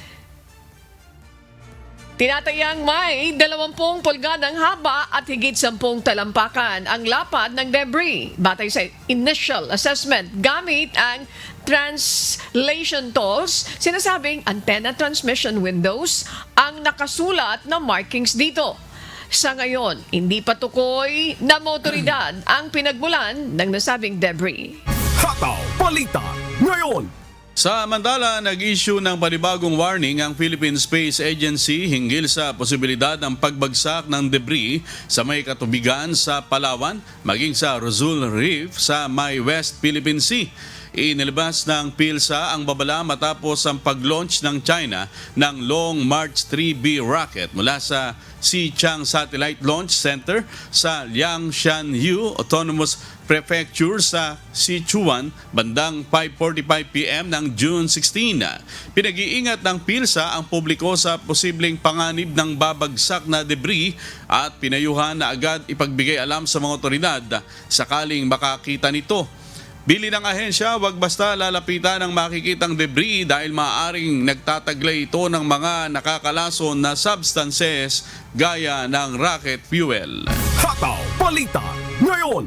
S1: tinatayang may 20 pulgadang haba at higit 10 talampakan ang lapad ng debris. Batay sa initial assessment gamit ang translation tools, sinasabing antenna transmission windows ang nakasulat na markings dito. Sa ngayon, hindi pa tukoy na motoridad ang pinagmulan ng nasabing debris.
S6: Hataw Balita ngayon.
S11: Samantala, nag-issue ng panibagong warning ang Philippine Space Agency hinggil sa posibilidad ng pagbagsak ng debris sa may katubigan sa Palawan maging sa Rizal Reef sa may West Philippine Sea. Inilabas ng PhilSA ang babala matapos ang pag-launch ng China ng Long March 3B rocket mula sa Xichang Satellite Launch Center sa Liangshanyu Autonomous Prefecture sa Sichuan bandang 5:45 PM ng June 16. Pinag-iingat ng PhilSA ang publiko sa posibleng panganib ng babagsak na debris at pinayuhan na agad ipagbigay alam sa mga otoridad sakaling makakita nito. Bili ng ahensya, wag basta lalapitan ng makikitang debris dahil maaaring nagtataglay ito ng mga nakakalason na substances gaya ng rocket fuel.
S6: Hataw Balita ngayon.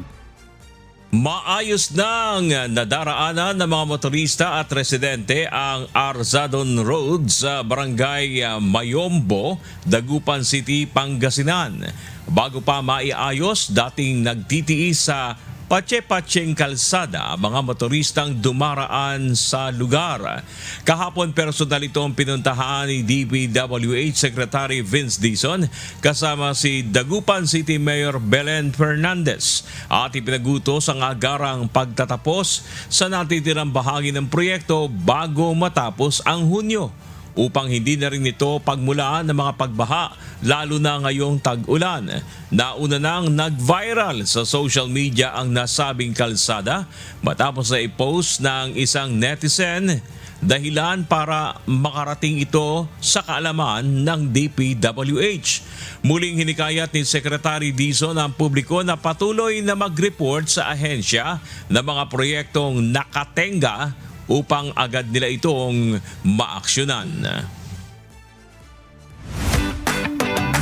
S2: Maayos nang nadaraanan ng mga motorista at residente ang Arzadon Road sa Barangay Mayombo, Dagupan City, Pangasinan. Bago pa maiayos, dating nagtitiis sa patse-patseng kalsada ang mga motoristang dumaraan sa lugar. Kahapon personal itong pinuntahan ni DPWH Secretary Vince Dizon kasama si Dagupan City Mayor Belen Fernandez at ipinagutos ang agarang pagtatapos sa natitirang bahagi ng proyekto bago matapos ang Hunyo, upang hindi na rin ito pagmulaan ng mga pagbaha lalo na ngayong tag-ulan. Nauna nang nag-viral sa social media ang nasabing kalsada matapos na i-post ng isang netizen dahilan para makarating ito sa kaalaman ng DPWH. Muling hinikayat ni Secretary Dizon ang publiko na patuloy na mag-report sa ahensya ng mga proyektong nakatenga upang agad nila itong maaksyonan.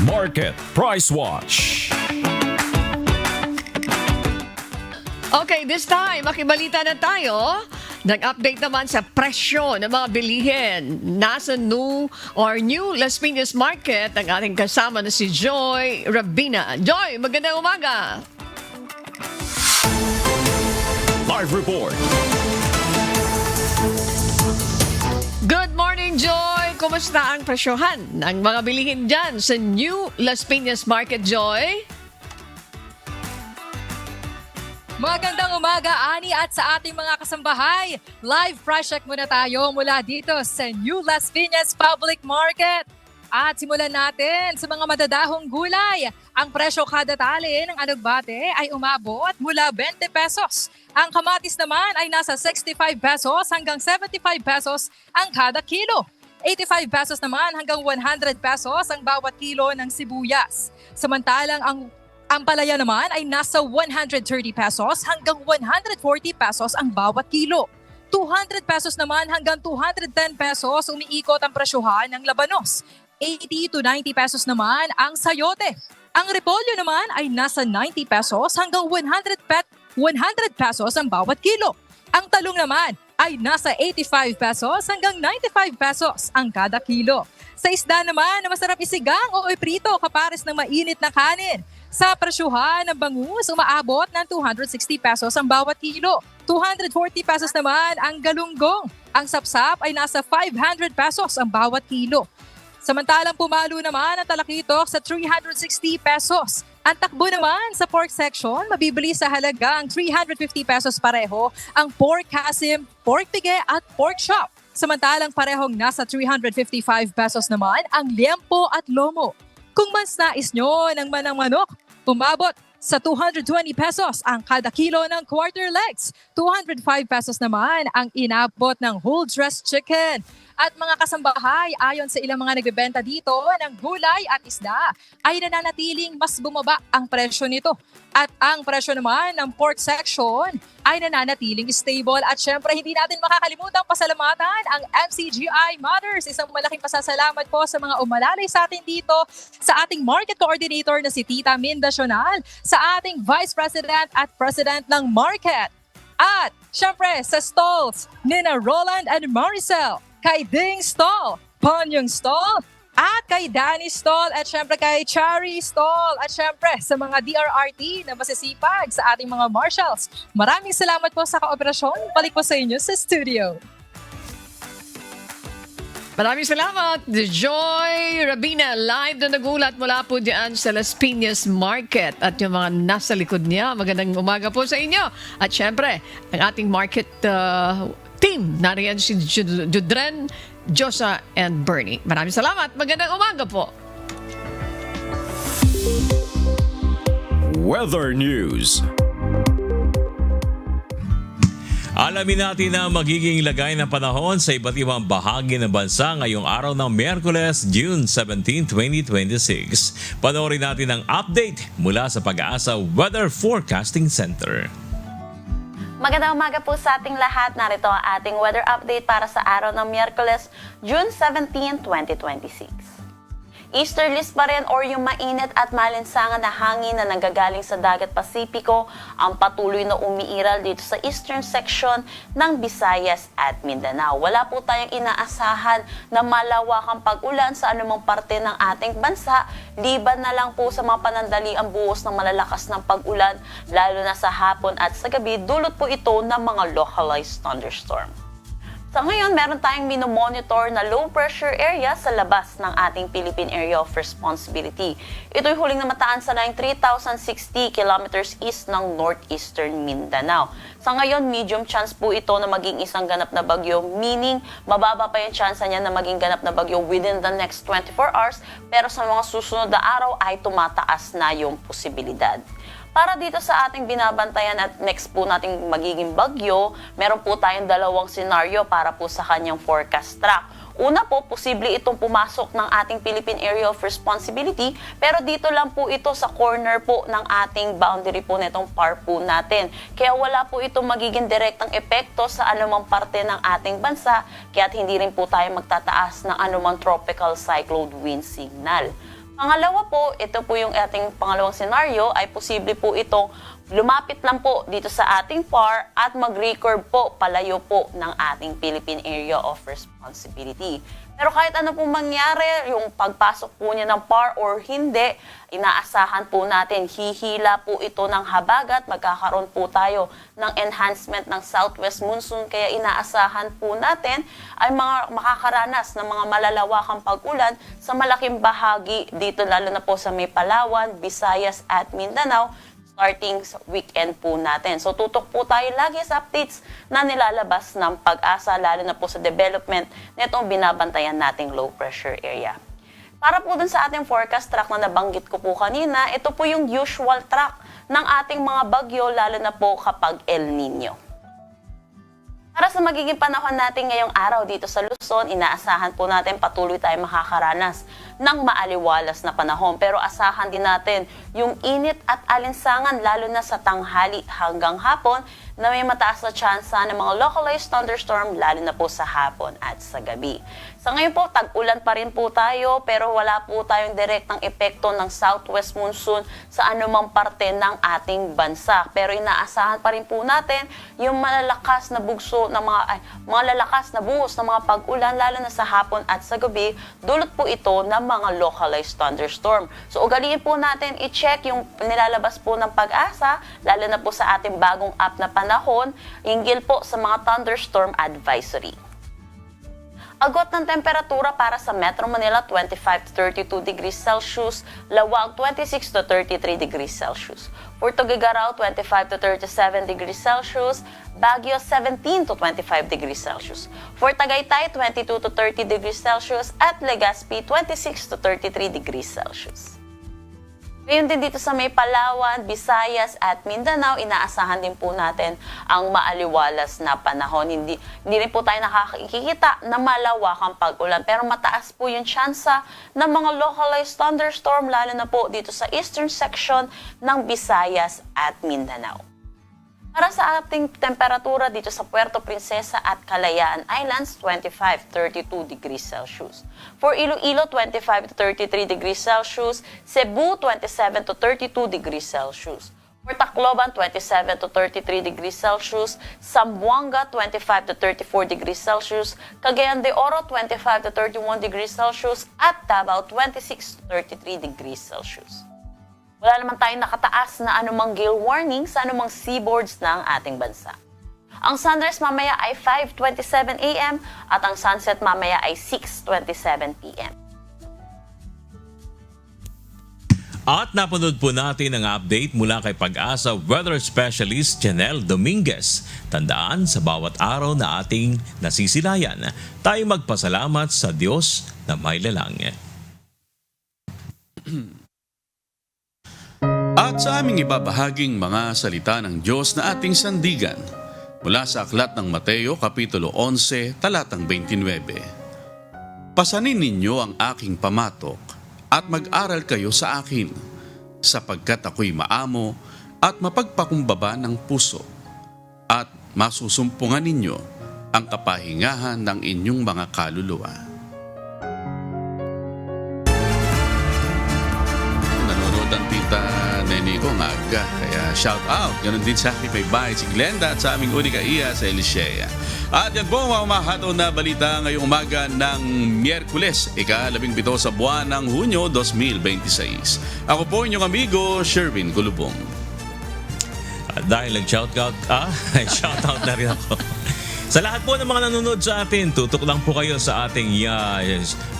S6: Market Price Watch.
S1: Okay, this time, makibalita na tayo. Nag-update naman sa presyo ng mga bilihin. Nasa new Las Piñas Market ang ating kasama na si Joy Rabina. Joy, magandang umaga!
S6: Live report.
S1: Good morning, Joy! Kumusta ang presyohan ng mga bilihin dyan sa New Las Piñas Market, Joy?
S5: Magandang umaga, Ani, at sa ating mga kasambahay. Live price check muna tayo mula dito sa New Las Piñas Public Market. At simulan natin sa mga madadahong gulay. Ang presyo kada tali ng alugbate ay umabot mula 20 pesos. Ang kamatis naman ay nasa 65 pesos hanggang 75 pesos ang kada kilo. 85 pesos naman hanggang 100 pesos ang bawat kilo ng sibuyas. Samantalang ang ampalaya naman ay nasa 130 pesos hanggang 140 pesos ang bawat kilo. 200 pesos naman hanggang 210 pesos umiikot ang presyohan ng labanos. 80 to 90 pesos naman ang sayote. Ang repolyo naman ay nasa 90 pesos hanggang 100 pesos ang bawat kilo. Ang talong naman ay nasa 85 pesos hanggang 95 pesos ang kada kilo. Sa isda naman na masarap isigang o iprito kapares ng mainit na kanin. Sa presyuhan ng bangus, umaabot ng 260 pesos ang bawat kilo. 240 pesos naman ang galunggong. Ang sapsap ay nasa 500 pesos ang bawat kilo. Samantalang pumalo naman ang talakitok sa 360 pesos. Ang takbo naman sa pork section, mabibili sa halagang 350 pesos pareho ang pork kasim, pork pige at pork chop. Samantalang parehong nasa 355 pesos naman ang liempo at lomo. Kung mas nais nyo ng manang manok, umabot sa 220 pesos ang kada kilo ng quarter legs. 205 pesos naman ang inabot ng whole dressed chicken. At mga kasambahay, ayon sa ilang mga nagbebenta dito ng gulay at isda, ay nananatiling mas bumaba ang presyo nito. At ang presyo naman ng pork section ay nananatiling stable. At syempre, hindi natin makakalimutang pasalamatan ang MCGI Mothers. Isang malaking pasasalamat po sa mga umalalay sa atin dito, sa ating market coordinator na si Tita Minda Sional, sa ating Vice President at President ng Market. At syempre, sa stalls, Nina Roland and Maricel, kay Ding Stall, Panyong Stall, At kay Danny Stoll at syempre kay Chari Stoll at syempre sa mga DRRT na masisipag sa ating mga marshals. Maraming salamat po sa kooperasyon. Balik po sa inyo sa studio.
S1: Maraming salamat, Joy Rabina, live na nagulat mula po diyan sa Las Piñas Market at yung mga nasa likod niya. Magandang umaga po sa inyo. At syempre, ang ating market team, nariyan si Judren, Josa, and Bernie. Maraming salamat. Magandang umaga po.
S6: Weather News.
S2: Alamin natin na magiging lagay ng panahon sa iba't ibang bahagi ng bansa ngayong araw ng Miyerkules, June 17, 2026. Panoorin natin ang update mula sa Pag-asa Weather Forecasting Center.
S7: Magandang umaga po sa ating lahat. Narito ang ating weather update para sa araw ng Miyerkules, June 17, 2026. Easterlies pa rin or yung mainit at malinsangan na hangin na nanggagaling sa dagat Pasipiko ang patuloy na umiiral dito sa eastern section ng Visayas at Mindanao. Wala po tayong inaasahan na malawakang pag-ulan sa anumang parte ng ating bansa, liban na lang po sa mga panandaliang buhos ng malalakas ng pag-ulan, lalo na sa hapon at sa gabi, dulot po ito ng mga localized thunderstorm. Sa ngayon, meron tayong minomonitor na low pressure area sa labas ng ating Philippine Area of Responsibility. Ito'y huling namataan sa line 3,060 kilometers east ng northeastern Mindanao. Sa ngayon, medium chance po ito na maging isang ganap na bagyo, meaning mababa pa yung chance niya na maging ganap na bagyo within the next 24 hours, pero sa mga susunod na araw ay tumataas na yung posibilidad. Para dito sa ating binabantayan at next po nating magiging bagyo, meron po tayong dalawang senaryo para po sa kanyang forecast track. Una po, posible itong pumasok ng ating Philippine Area of Responsibility, pero dito lang po ito sa corner po ng ating boundary po nitong PAR po natin. Kaya wala po itong magiging direktang epekto sa anumang parte ng ating bansa, kaya hindi rin po tayo magtataas ng anumang tropical cyclone wind signal. Pangalawa po, ito po yung ating pangalawang senaryo, ay posible po itong lumapit lang po dito sa ating PAR at mag-record po palayo po ng ating Philippine Area of Responsibility. Pero kahit ano pong mangyari, yung pagpasok po niya ng PAR or hindi, inaasahan po natin, hihila po ito ng habagat, magkakaroon po tayo ng enhancement ng southwest monsoon, kaya inaasahan po natin ay makakaranas ng mga malalawakang pag-ulan sa malaking bahagi dito, lalo na po sa may Palawan, Visayas at Mindanao, starting sa weekend po natin. So tutok po tayo lagi sa updates na nilalabas ng Pag-asa, lalo na po sa development nitong binabantayan nating low pressure area. Para po dun sa ating forecast track na nabanggit ko po kanina, ito po yung usual track ng ating mga bagyo, lalo na po kapag El Nino. Para sa magiging panahon natin ngayong araw dito sa Luzon, inaasahan po natin patuloy tayo makakaranas ng maaliwalas na panahon. Pero asahan din natin yung init at alinsangan, lalo na sa tanghali hanggang hapon, na may mataas na tsansa ng mga localized thunderstorm, lalo na po sa hapon at sa gabi. Sa ngayon po, tag-ulan pa rin po tayo, pero wala po tayong direktang epekto ng southwest monsoon sa anumang parte ng ating bansa. Pero inaasahan pa rin po natin yung malalakas na bugso ng mga lalakas na buhos ng mga pag-ulan, lalo na sa hapon at sa gabi, dulot po ito ng mga localized thunderstorm. So ugaliin po natin i-check yung nilalabas po ng Pag-asa, lalo na po sa ating bagong app na panahon, hinggil po sa mga thunderstorm advisory. Agot ng temperatura para sa Metro Manila, 25 to 32 degrees Celsius, Lawag 26 to 33 degrees Celsius. For Tuguegarao, 25 to 37 degrees Celsius, Baguio 17 to 25 degrees Celsius. For Tagaytay, 22 to 30 degrees Celsius at Legazpi, 26 to 33 degrees Celsius. Ngayon din dito sa may Palawan, Visayas at Mindanao, inaasahan din po natin ang maaliwalas na panahon. Hindi rin po tayo nakakikita na malawakang pag-ulan, pero mataas po yung tsansa ng mga localized thunderstorm, lalo na po dito sa eastern section ng Visayas at Mindanao. Para sa ating temperatura dito sa Puerto Princesa at Kalayaan Islands, 25-32 degrees Celsius. For Iloilo, 25 to 33 degrees Celsius. Cebu, 27 to 32 degrees Celsius. For Tacloban, 27 to 33 degrees Celsius. Zamboanga, 25 to 34 degrees Celsius. Cagayan de Oro, 25 to 31 degrees Celsius. At Davao, 26 to 33 degrees Celsius. Wala naman tayong nakataas na anumang gale warning sa anumang seaboards ng ating bansa. Ang sunrise mamaya ay 5:27 a.m. at ang sunset mamaya ay 6:27 p.m.
S2: At napanood po natin ang update mula kay Pag-asa Weather Specialist Janelle Dominguez. Tandaan, sa bawat araw na ating nasisilayan, tayo magpasalamat sa Diyos na may lalang.
S11: At sa aming ibabahaging mga salita ng Diyos na ating sandigan, mula sa Aklat ng Mateo, Kapitulo 11, talatang 29. Pasanin ninyo ang aking pamatok at mag-aral kayo sa akin, sapagkat ako'y maamo at mapagpakumbaba ng puso, at masusumpungan ninyo ang kapahingahan ng inyong mga kaluluwa. Nanonood ang tita Nene ko aga, kaya shout out. Ganon din sa aking may bahay si Glenda at sa aming unika iya sa Elisea. At yan po ang mahahato na balita ngayong umaga ng Miyerkules, ika-17 sa buwan ng Hunyo 2026. Ako po inyong amigo, Sherwin Gulubong.
S2: At dahil nag-shoutout shoutout na rin ako. Sa lahat po ng mga nanonood sa atin, tutok lang po kayo sa ating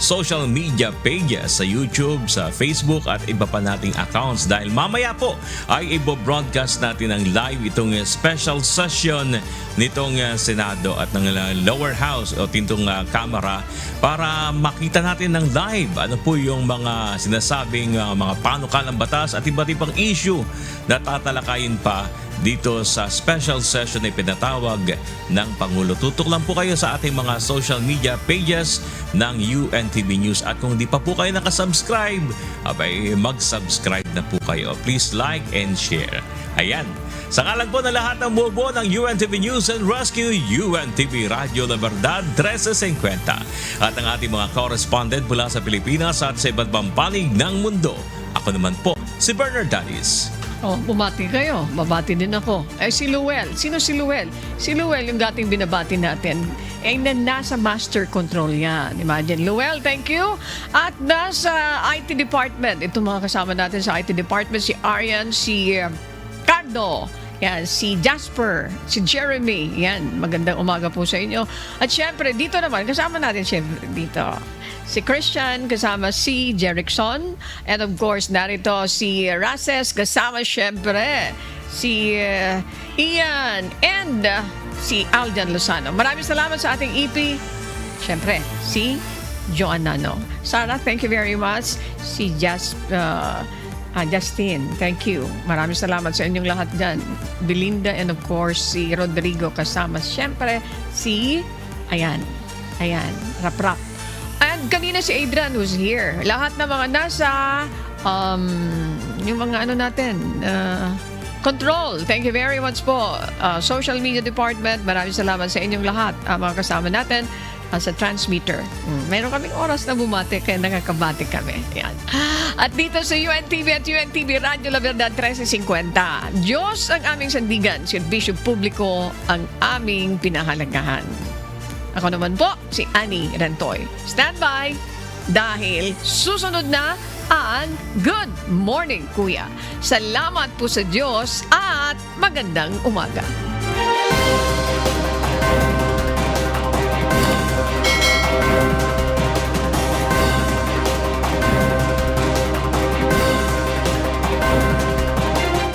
S2: social media pages sa YouTube, sa Facebook at iba pa nating accounts dahil mamaya po ay i-broadcast natin ang live itong special session nitong Senado at ng lower house o tintong kamera para makita natin ng live ano po yung mga sinasabing mga panukalang batas at iba't ibang issue na tatalakayin pa dito sa special session na pinatawag ng Pangulo. Tutok lang po kayo sa ating mga social media pages ng UNTV News at kung di pa po kayo nakasubscribe, abay mag-subscribe na po kayo. Please like and share. Ayan. Sa ngalan po na lahat ng buo ng UNTV News and Rescue, UNTV Radio La Verdad 1350 at ang ating mga correspondent mula sa Pilipinas at sa iba't ibang panig ng mundo. Ako naman po, si Bernard Dalis.
S1: Oh, bumati kayo. Babati din ako. Si Luel. Sino si Luel? Si Luel yung dating binabati natin. Nasa master control yan. Imagine. Luel, thank you. At nasa IT department. Ito mga kasama natin sa IT department. Si Arian, si Cardo. Yan, si Jasper, si Jeremy. Yan, magandang umaga po sa inyo. At syempre, dito naman, kasama natin syempre dito. Si Christian, kasama si Jerickson. And of course, narito si Races, kasama syempre si Ian and si Aljan Lozano. Maraming salamat sa ating EP. Syempre, si Joan Nano. Sarah, thank you very much. Si Justin, thank you. Maraming salamat sa inyong lahat dyan. Belinda and of course, si Rodrigo kasama. Siyempre, si Rap. And kanina si Adrian who's here. Lahat ng mga nasa, yung mga control. Thank you very much po. Social media department, maraming salamat sa inyong lahat. Mga kasama natin sa transmitter. Mayroon kaming oras na bumati kaya nakakabati kami. Yan. At dito sa UNTV at UNTV Radio La Verdad 1350, Diyos ang aming sandigan, serbisyo publiko ang aming pinahalagahan. Ako naman po, si Annie Rentoy. Stand by dahil susunod na ang Good Morning Kuya. Salamat po sa Diyos at magandang umaga.